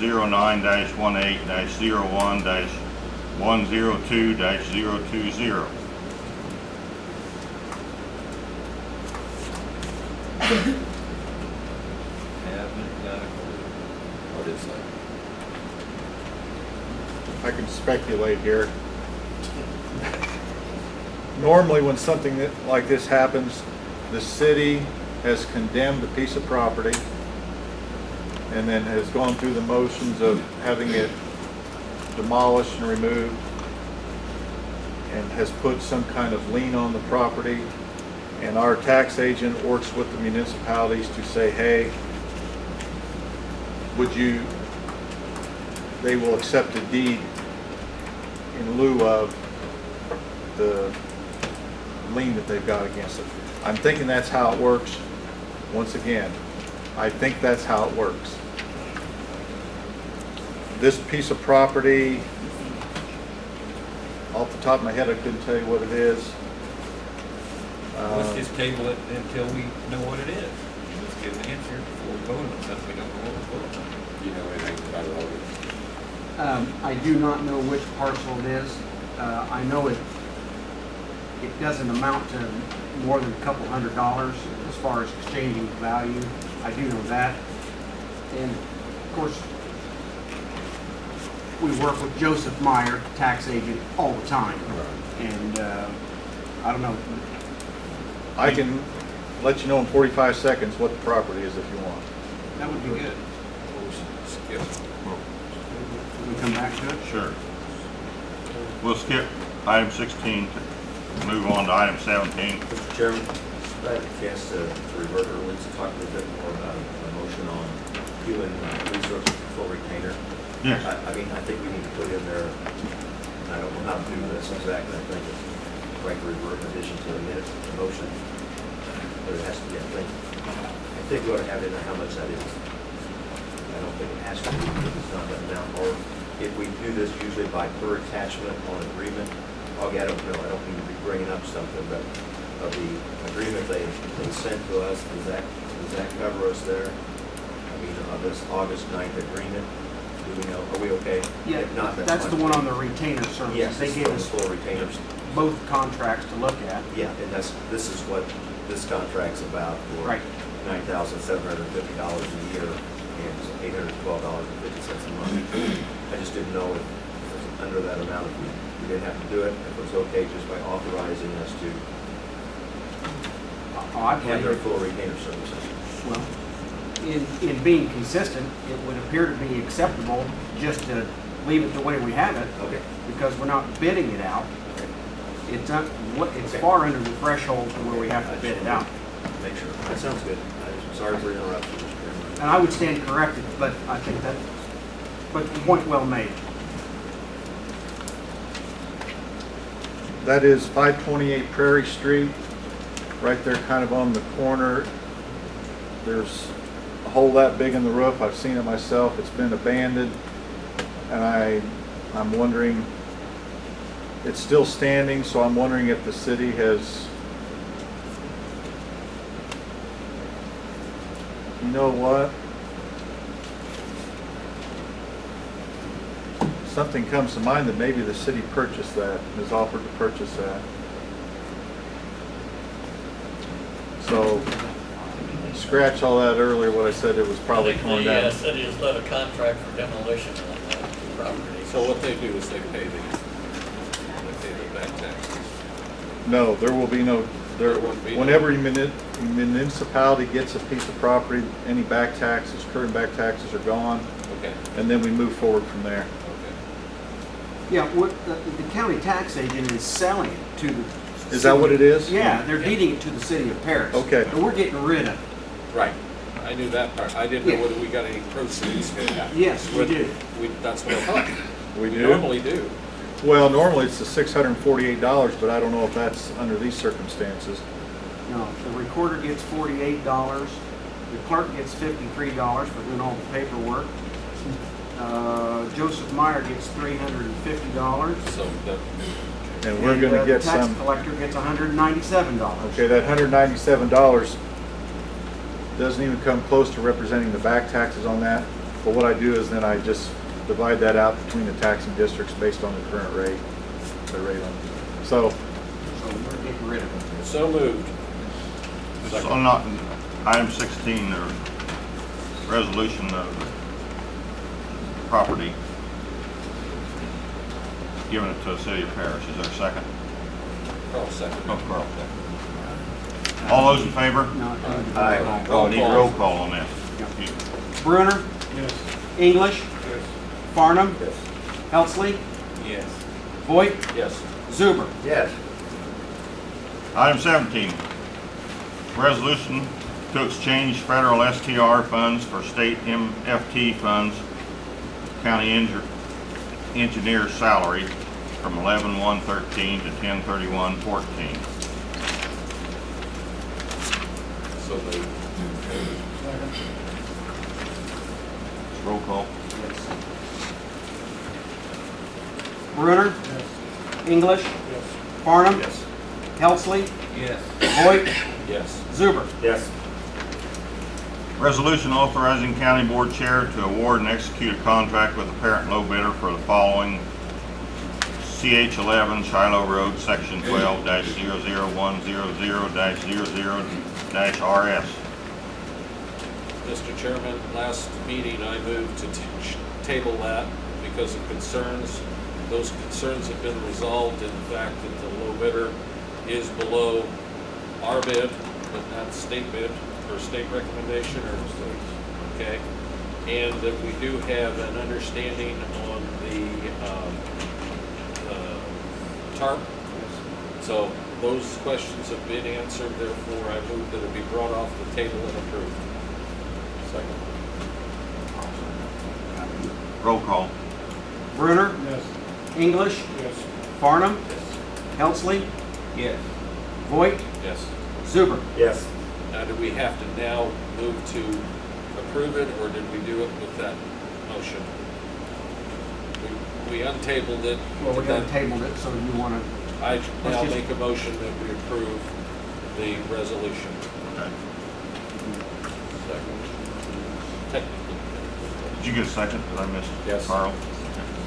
09-18-01-102-020. Haven't got a clue. What is that? I can speculate here. Normally, when something like this happens, the city has condemned a piece of property and then has gone through the motions of having it demolished and removed and has put some kind of lien on the property. And our tax agent works with the municipalities to say, hey, they will accept a deed in lieu of the lien that they've got against it. I'm thinking that's how it works. Once again, I think that's how it works. This piece of property, off the top of my head, I couldn't tell you what it is. Let's just table it until we know what it is. Let's get an answer before we vote on something we don't know what we're voting on. You know anything about it already? I do not know which parcel it is. I know it doesn't amount to more than a couple $100 as far as exchanging value. I do know that. And of course, we work with Joseph Meyer, tax agent, all the time. And I don't know. I can let you know in 45 seconds what the property is if you want. That would be good. Skip. Can we come back to it? Sure. We'll skip item 16 to move on to item 17. Mr. Chairman, I had a chance to revert early to talk a little bit more about a motion on human resource control retainer. Yes. I mean, I think we need to put in there, I don't know how to do this exactly, I think it's right to revert in addition to the minutes, the motion, but it has to be, I think, think we ought to have it in how much that is. I don't think it has to be, if it's not that amount, or if we do this usually by per attachment on agreement. Okay, I don't know, I don't mean to be bringing up something, but of the agreement they sent to us, does that cover us there? I mean, of this August 9th agreement, do we know, are we okay? Yeah, If not, that's the fine. one on the retainer services. Yes, They it's gave for the us full retainers. both contracts to look at. Yeah, and this is what this contract's about for Right. $9,750 a year and $812.50 a month. I just didn't know if it was under that amount, if we didn't have to do it, if it was okay just by authorizing us to I have believe their it. full retainer services. Well, in being consistent, it would appear to be acceptable just to leave it the way we have it, Okay. because we're not bidding it out. Okay. It's not, it's Okay. far under the threshold to where we have to bid it out. Make sure. That sounds good. I'm sorry for interrupting, Mr. Chairman. And I would stand corrected, but I think that, but point well made. That is 528 Prairie Street, right there kind of on the corner. There's a hole that big in the roof. I've seen it myself. It's been abandoned. And I'm wondering, it's still standing, so I'm wondering if the city has, you know what? Something comes to mind that maybe the city purchased that, has offered to purchase that. So, scratch all that earlier, what I said, it was probably torn down. The city has let a contract for demolition on that property. So what they do is they pay the back taxes. No, there will be no, There won't be no- whenever a municipality gets a piece of property, any back taxes, current back taxes are gone, Okay, and then we move forward from there. okay. Yeah, what, the county tax agent is selling it to the. Is that what it is? Yeah, they're deeding it to the city of Paris. Okay. And we're getting rid of it. Right. I knew that part. I didn't know Yeah. whether we got any proceeds for that. Yes, we do. That's what I thought. We do? Normally do. Well, normally it's the $648, but I don't know if that's under these circumstances. No, the recorder gets $48, the clerk gets $53 for doing all the paperwork. Joseph Meyer gets $350. So that, And we're gonna get The tax some, collector gets $197. okay, that $197 doesn't even come close to representing the back taxes on that. But what I do is then I just divide that out between the taxing districts based on the current rate, the rate on. So, So we're getting rid of it. so moved. So not, item 16, the resolution of property, giving it to the city of Paris. Is there a second? Carl second. Oh, Carl, second. All those in favor? No, Aye. Oh, need roll call on this. Brunner, Yes. English, Yes. Farnham, Yes. Helsley, Yes. Voigt, Yes. Zuber. Yes. Item 17, resolution to exchange federal STR funds for state MFT funds, county engineer salary from 11/1/13 to 10/31/14. So moved. Roll call. Brunner, English, Farnham, Yes. Helsley, Yes. Voigt, Yes. Zuber. Yes. Resolution authorizing county board chair to award and execute a contract with the parent low bidder for the following: CH11 Shiloh Road, section 12-00100-00-RS. Mr. Chairman, last meeting I moved to table that because of concerns. Those concerns have been resolved in the fact that the low bidder is below our bid, but not state bid, or state recommendation, or okay? And that we do have an understanding on the TARP. So those questions have been answered, therefore I move that it be brought off the table and approved. Second. Roll call. Brunner, Yes. English, Yes. Farnham, Helsley, Yes. Voigt, Yes. Zuber. Yes. Now, do we have to now move to approve it, or did we do it with that motion? We untabled it. Well, we but then haven't tabled it, so you want to, I now just- make a motion that we approve the resolution. Okay. Technically. Did you get a second? Did I miss? Yes. Carl?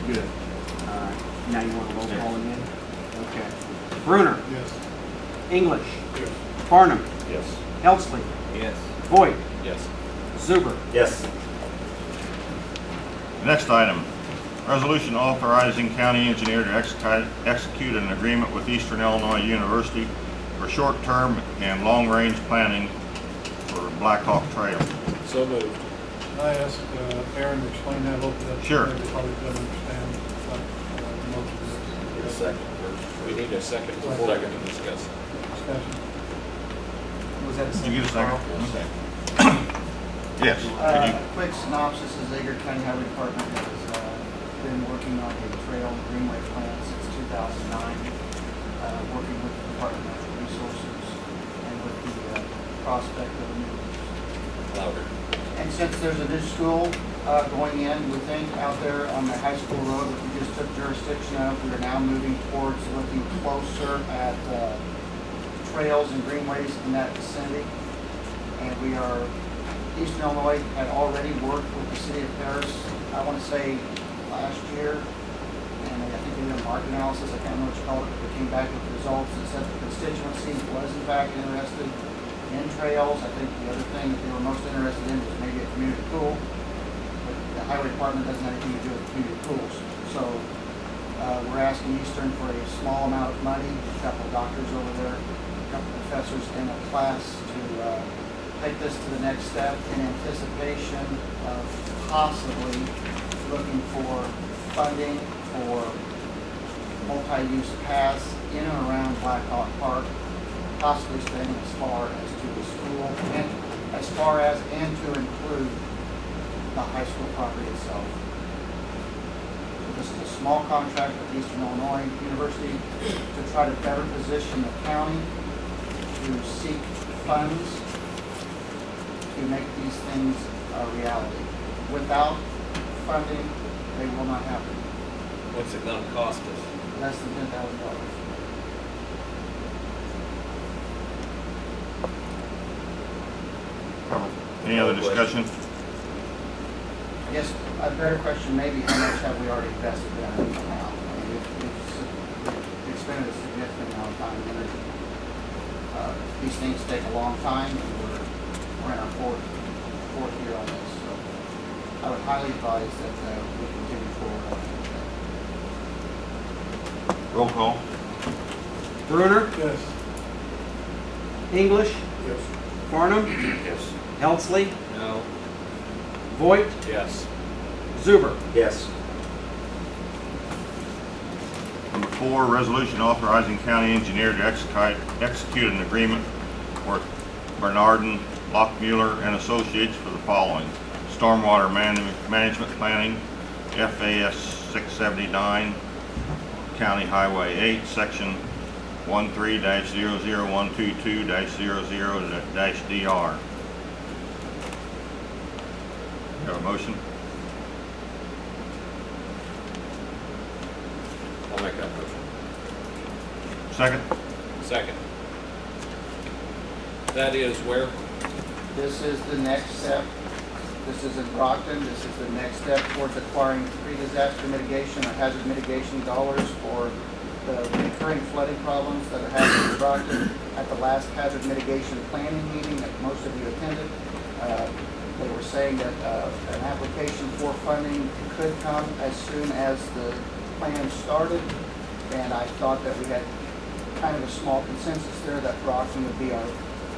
good. Now you want to roll call again? Okay. Bruner? Yes. English? Yes. Farnum? Yes. Elsley? Yes. Voigt? Yes. Zuber? Yes. Next item, resolution authorizing county engineer to execute an agreement with Eastern Illinois University for short-term and long-range planning for Black Hawk Trail. So moved. Can I ask Aaron to explain that a little bit? Sure. They probably don't understand what most of Need a this second. We need a second before we can discuss. discussion. Was that a Did you get a second? Yes. Okay. Yes. Could you- Quick synopsis is Edgar County Highway Department has been working on a trail and greenway plan since 2009, working with the Department of Natural Resources and with the prospect of a new. Louder. And since there's a new school going in, we think out there on the high school road that we just took jurisdiction of, we are now moving towards looking closer at trails and greenways in that vicinity. And we are, Eastern Illinois had already worked with the city of Paris, I want to say last year, and I think they did a market analysis, I can't remember what you called it, but they came back with results that said the constituency was in fact interested in trails. I think the other thing that they were most interested in was maybe a community pool, but the highway department doesn't have anything to do with community pools. So we're asking Eastern for a small amount of money, a couple of doctors over there, a couple of professors in a class to take this to the next step in anticipation of possibly looking for funding for multi-use paths in and around Black Hawk Park, possibly staying as far as to the school and as far as and to include the high school property itself. So this is a small contract with Eastern Illinois University to try to better position the county to seek funds to make these things a reality. Without funding, they will not happen. What's it gonna cost us? Less than $10,000. Any other discussion? I guess a better question may be how much have we already invested in it now? I mean, we've expended a significant amount of time and energy. These things take a long time, and we're in our fourth year on this, so I would highly advise that we continue forward on that. Roll call. Bruner? Yes. English? Yes. Farnum? Yes. Elsley? No. Voigt? Yes. Zuber? Yes. Number 4, resolution authorizing county engineer to execute an agreement with Bernardin, Lockmuller and Associates for the following: stormwater management planning, FAS 679, County Highway 8, Section 13-00122-00-DR. Have a motion? I'll make that motion. Second? Second. That is where? This is the next step. This is in Brockton. This is the next step towards acquiring pre-disaster mitigation or hazard mitigation dollars for the recurring flooding problems that are happening in Brockton. At the last hazard mitigation planning meeting that most of you attended, they were saying that an application for funding could come as soon as the plan started. And I thought that we had kind of a small consensus there that Brockton would be our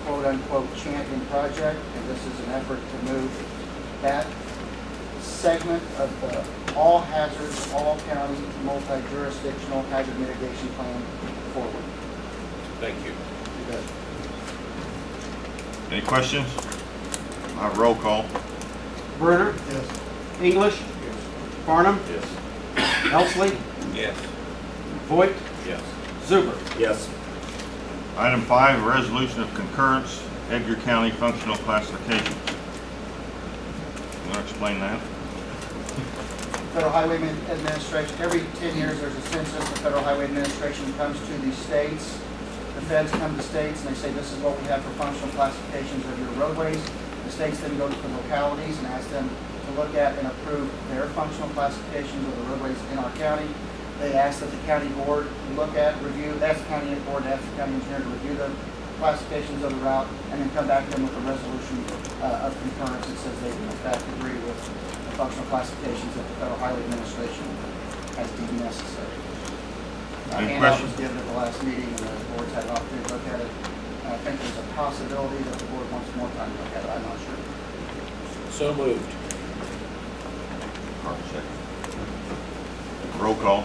quote-unquote champion project, and this is an effort to move that segment of the all hazards, all county, multi-jurisdictional hazard mitigation plan forward. Thank you. Any questions? I'll have roll call. Bruner? Yes. English? Farnum? Yes. Elsley? Yes. Voigt? Yes. Zuber? Yes. Item 5, resolution of concurrence Edgar County functional classification. You want to explain that? Federal Highway Administration, every 10 years, there's a census. The Federal Highway Administration comes to the states. The feds come to states and they say, this is what we have for functional classifications of your roadways. The states then go to the localities and ask them to look at and approve their functional classifications of the roadways in our county. They ask that the county board look at, review, that's the county board, that's the county engineer to review the classifications of the route, and then come back to them with a resolution of concurrence that says they in fact agree with the functional classifications that the Federal Highway Administration has deemed necessary. Any Handout was questions? given at the last meeting, and the board's had an opportunity to look at it. And I think there's a possibility that the board wants more time to look at it, I'm not sure. So moved. Carl, second. Roll call.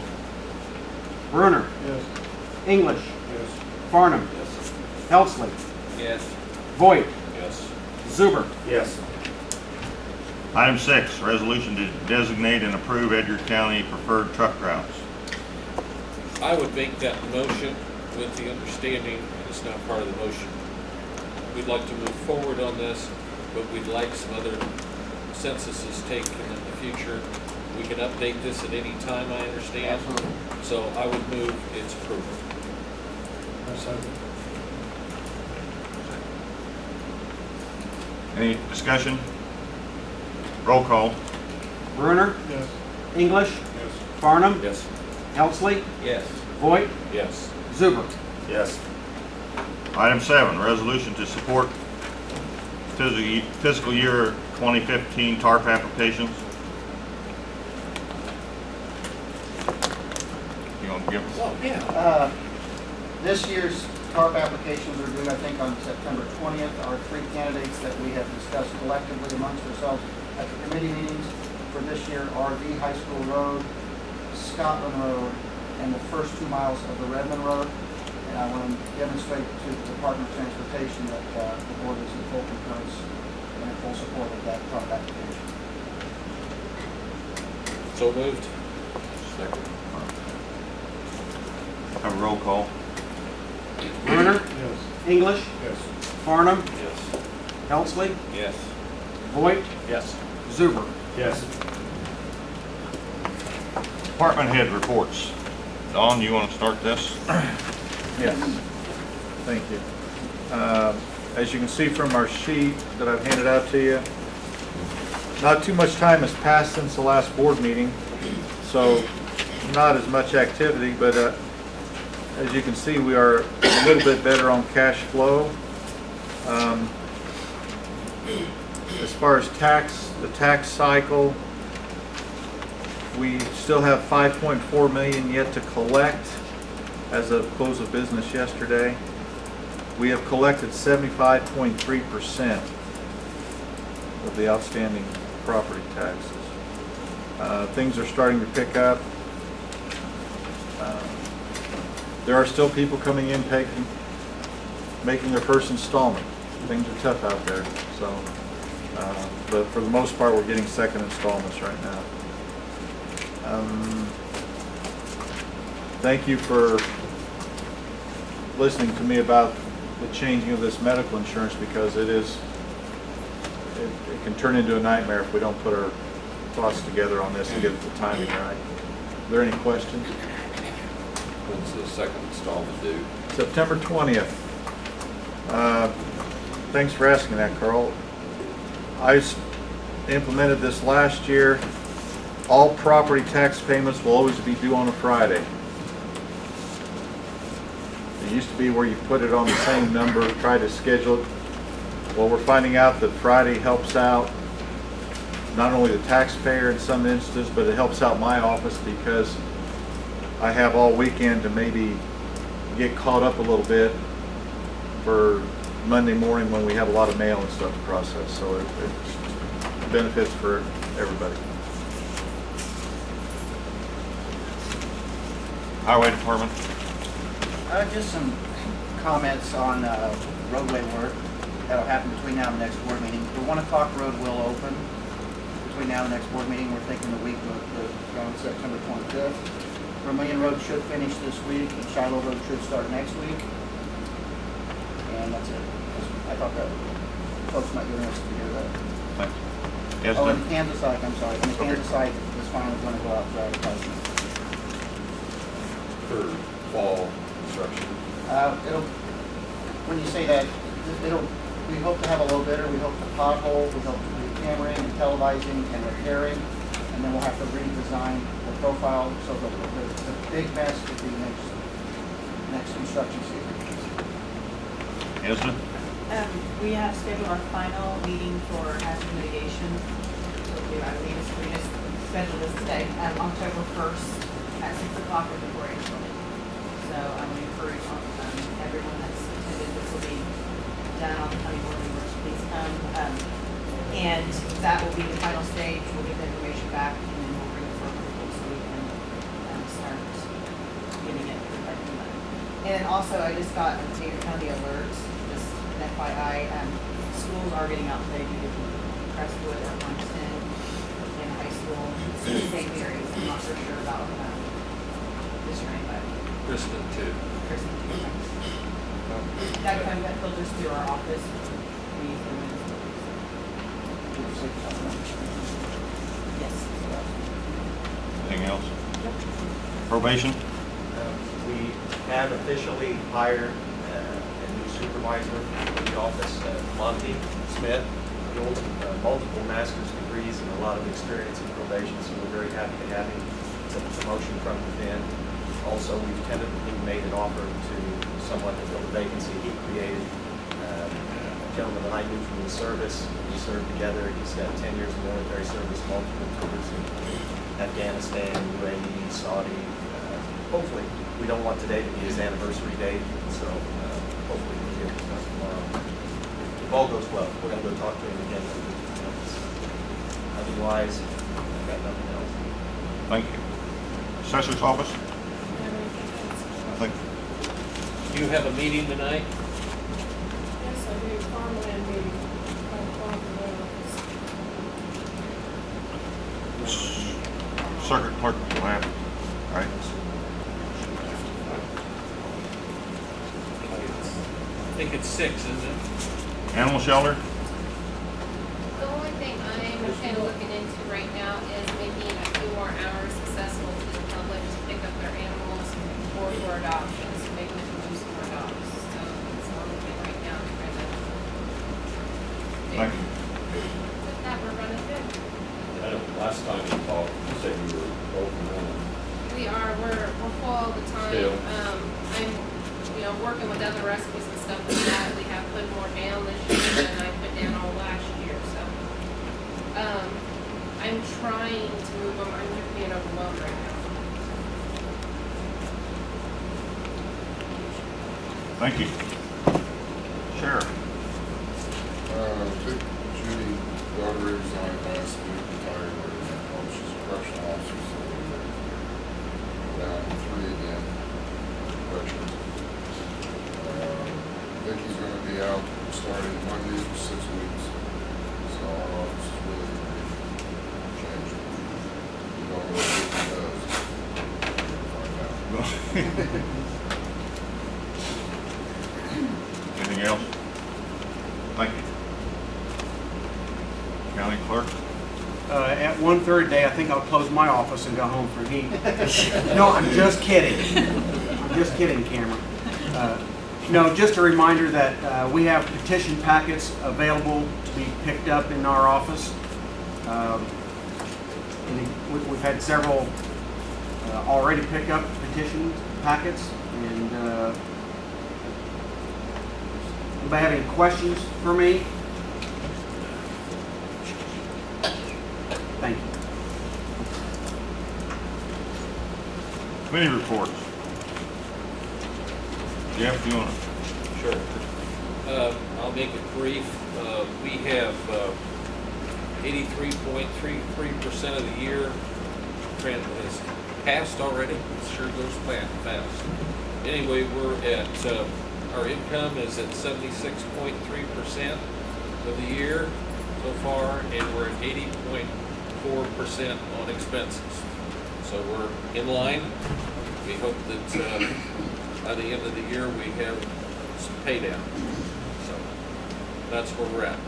Bruner. Yes. English. Yes. Farnum. Yes. Helsley. Yes. Voigt. Yes. Zuber. Yes. Item 6, resolution to designate and approve Edgar County preferred truck routes. I would make that motion with the understanding, and it's not part of the motion, we'd like to move forward on this, but we'd like some other censuses taken in the future. We can update this at any time, I understand. Absolutely. So I would move its approval. I second. Any discussion? Roll call. Bruner. Yes. English. Yes. Farnum. Yes. Helsley. Yes. Voigt. Yes. Zuber. Yes. Item 7, resolution to support fiscal year 2015 TARP applications. You want to give us? Oh, yeah. This year's TARP applications are due, I think, on September 20th. Our 3 candidates that we have discussed collectively amongst ourselves at the committee meetings for this year are the High School Road, Scotland Road, and the first 2 miles of the Redmond Road. And I want to demonstrate to the Department of Transportation that the board is in full concurrence and in full support of that TARP application. So moved. Second. Have a roll call. Bruner. Yes. English. Yes. Farnum. Yes. Helsley. Yes. Voigt. Yes. Zuber. Yes. Department head reports. Don, you want to start this? Yes, thank you. As you can see from our sheet that I've handed out to you, not too much time has passed since the last board meeting, so not as much activity, but as you can see, we are a little bit better on cash flow. As far as the tax cycle, we still have 5.4 million yet to collect as of close of business yesterday. We have collected 75.3% of the outstanding property taxes. Things are starting to pick up. There are still people coming in making their first installment. Things are tough out there, so but for the most part, we're getting second installments right now. Thank you for listening to me about the changing of this medical insurance, because it can turn into a nightmare if we don't put our thoughts together on this and get the timing right. Are there any questions? When's the second installment due? September 20th. Thanks for asking that, Carl. I implemented this last year. All property tax payments will always be due on a Friday. It used to be where you put it on the same number, try to schedule it. Well, we're finding out that Friday helps out not only the taxpayer in some instances, but it helps out my office because I have all weekend to maybe get caught up a little bit for Monday morning when we have a lot of mail and stuff to process. So it benefits for everybody. Highway Department. Just some comments on roadway work that'll happen between now and the next board meeting. The 1 o'clock road will open between now and the next board meeting. We're thinking the week of September 25th. Vermillion Road should finish this week, and Shiloh Road should start next week. And that's it. I thought that folks might be interested to hear that. Thanks. Oh, and Esden? the Kansas site, I'm sorry, and the Kansas site is finally going to go out for advertisement. For fall construction. It'll, when you say that, it'll, we hope to have a low bidder, we hope to pothole, we hope to do cameraing and televising and repairing, and then we'll have to redesign the profile, so the big mess will be next construction season. Esden? We have scheduled our final meeting for hazard mitigation. So we just scheduled this today, October 1st at 6 o'clock at the 4-H building. So I'm going to encourage everyone that's attended, this will be done on the county board members, please come. And that will be the final stage. We'll get the information back and then we'll bring it for approval so we can start getting it done. And then also, I just got Taylor County alerts, just an FYI, schools are getting out today due to Crestwood or Langston and high school, St. Mary's. I'm not for sure about this or anybody. Kristen too. Kristen, that filters through our office. We use them as yes. Anything else? Probation? We have officially hired a new supervisor in the office, Monty Smith. He holds multiple master's degrees and a lot of experience in probation, so we're very happy to have him. It's a promotion from within. Also, we've tentatively made an offer to someone to fill the vacancy he created. A gentleman that I knew from the service. We served together. He's got 10 years of military service, multiple tours in Afghanistan, UAE, Saudi. Hopefully, we don't want today to be his anniversary date, so hopefully we'll hear from us tomorrow. If all goes well, we're going to go talk to him again. Otherwise, I've got nothing else. Thank you. Assessor's office? I think, Do you have a meeting tonight? Yes, I do, farmland meeting, circuit clerk will have, right? I think it's 6, isn't it? Animal shelter? The only thing I'm kind of looking into right now is making a few more hours accessible to the public to pick up their animals or for adoptions, making it do some more dogs. So it's the only thing right now to kind of Thank you. with that we're running good. I know, last time we talked, you said you were open on. We are, we're full all the time. Still. I'm, working with other recipes and stuff like that. We have put more down this year than I put down all last year, so. I'm trying to move them. I'm just being overwhelmed right now. Thank you. Sheriff? Judy, daughter resigned last week, retired right now. She's a correctional officer, so we're down to 3 again. Veterans. Vicky's gonna be out starting Monday for 6 weeks. So our office is really gonna be changed. We don't know what Vicky does. We're gonna find out. Anything else? Thank you. County clerk? At 1:30 day, I think I'll close my office and go home for heat. No, I'm just kidding. I'm just kidding, Cameron. No, just a reminder that we have petition packets available to be picked up in our office. We've had several already pick up petition packets. And anybody have any questions for me? Thank you. Committee reports. Jeff, you want to? Sure. I'll make it brief. We have 83.33% of the year has passed already. It sure goes fast. Anyway, we're at, our income is at 76.3% of the year so far, and we're at 80.4% on expenses. So we're in line. We hope that by the end of the year we have some pay down. So that's where we're at.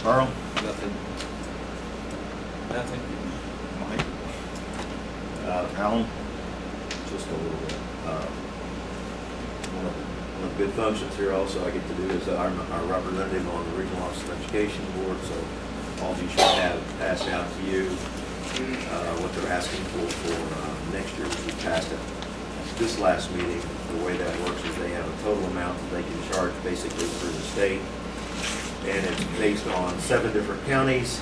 Carl? Nothing. Nothing. Mike? Uh, Alan? just a little bit. One of the good functions here also I get to do is I'm our representative on the Regional Office of Education Board, so all of you should have passed out to you what they're asking for next year, which we passed at this last meeting. The way that works is they have a total amount that they can charge basically through the state, and it's based on 7 different counties.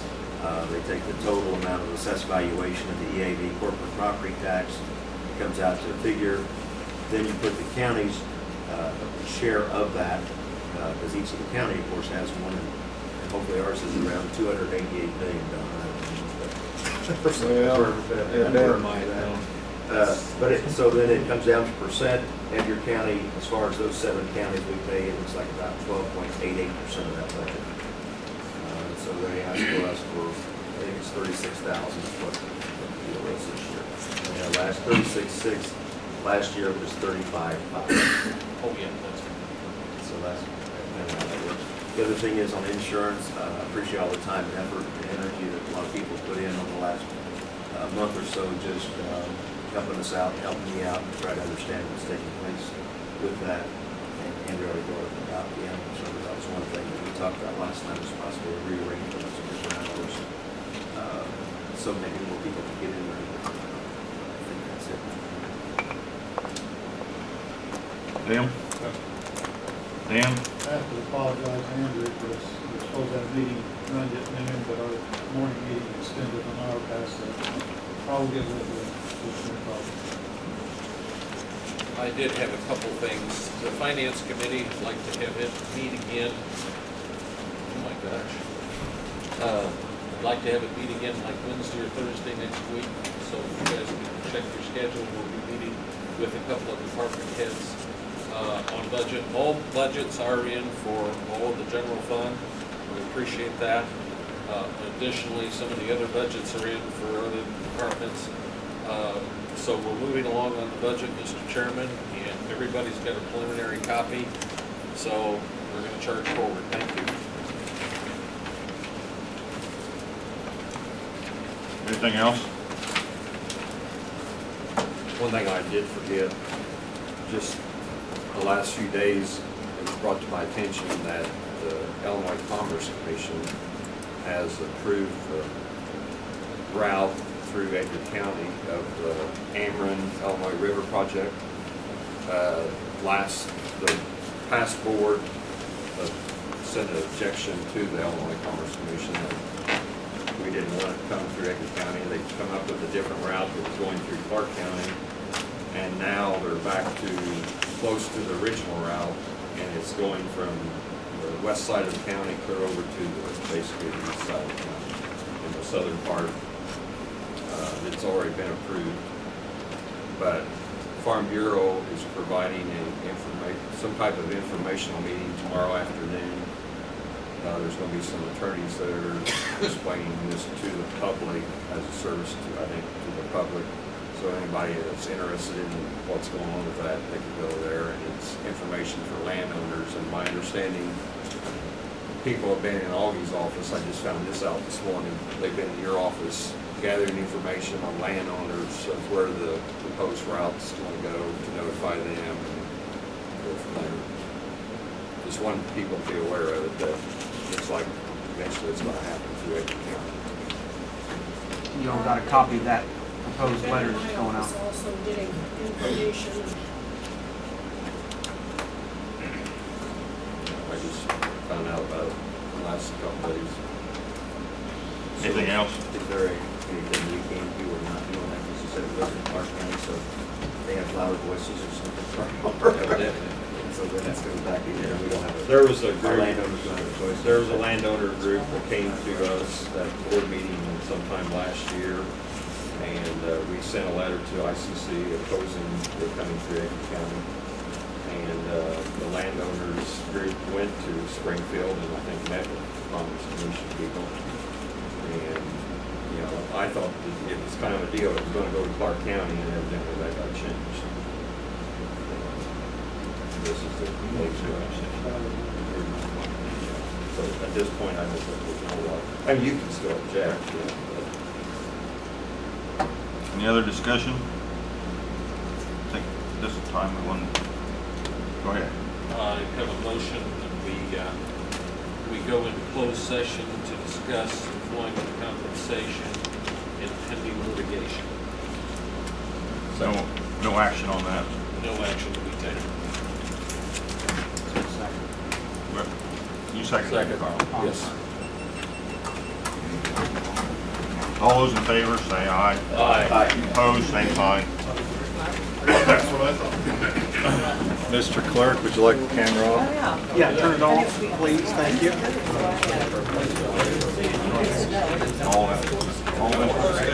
They take the total amount of assessed valuation of the EAV corporate property tax. It comes out to a figure. Then you put the county's share of that, because each of the county, of course, has one, and hopefully ours is around $288 million. So then it comes down to percent of your county. As far as those 7 counties we pay, it looks like about 12.88% of that budget. So they asked for us for, I think it's 36,000 is what the deal is this year. And last 36.6, last year it was 35.5. Oh, yeah, that's So that's kind of how that works. The other thing is on insurance, I appreciate all the time and effort and energy that a lot of people put in over the last month or so, just helping us out, helping me out, and try to understand what's taking place with that. And Andrew already brought up about the animal service. That was one thing that we talked about last time, was possibly rearranging some different hours. So maybe more people can get in there. I think that's it. Dan? Dan? I have to apologize to Andrew for this. We're supposed to have a meeting run at noon, but our morning meeting extended an hour past that. Probably get with the problem. I did have a couple things. The Finance Committee would like to have it meet again. Oh my gosh. I'd like to have it meet again like Wednesday or Thursday next week. So if you guys can check your schedule, we'll be meeting with a couple of department heads on budget. All budgets are in for all of the general fund. We appreciate that. Additionally, some of the other budgets are in for other departments. So we're moving along on the budget, Mr. Chairman, and everybody's got a preliminary copy. So we're going to charge forward. Thank you. Anything else? One thing I did forget, just the last few days, it was brought to my attention that the Illinois Commerce Commission has approved the route through Edgar County of the Ameren Illinois River project. The past board sent an objection to the Illinois Commerce Commission that we didn't want it to come through Edgar County. They come up with a different route that was going through Clark County, and now they're back to close to the original route, and it's going from the west side of the county clear over to basically the east side of the county. In the southern part, it's already been approved, but Farm Bureau is providing some type of informational meeting tomorrow afternoon. There's going to be some attorneys that are explaining this to the public as a service to, I think, to the public. So anybody that's interested in what's going on with that, they can go there, and it's information for landowners. And my understanding, people have been in Augie's office. I just found this out this morning. They've been in your office gathering information on landowners of where the proposed route's going to go to notify them and go from there. Just wanted people to be aware of it, that looks like eventually it's going to happen through Edgar County. You all got a copy of that proposed letter that's And going my out? office also getting information. I just found out about it the last couple days. Anything else? Is there anything you can do or not do on that, because you said it was in Clark County, so they have louder voices or something? Evidently. So then that's goes back in there, we don't have a. There was a Our group, landowners don't have a choice. there was a landowner group that came to us at board meeting sometime last year, and we sent a letter to ICC opposing the coming through Edgar County. And the landowners group went to Springfield and I think met with Commerce Commission people. And, you know, I thought that it was kind of a deal, it was gonna go to Clark County, and evidently that got changed. This is the complete So at this point, I don't think we can hold on. I mean, you can still object, yeah, Any other discussion? I think this is the time we want to, go ahead. I have a motion that we go into closed session to discuss employment compensation and pending litigation. No action on that. No action to be taken. You second, Carl. Yes. All those in favor, say aye. Aye. Opposed, same sign. That's what I thought. Mr. Clerk, would you like the camera off? Yeah, turn it off, please, thank you. All in.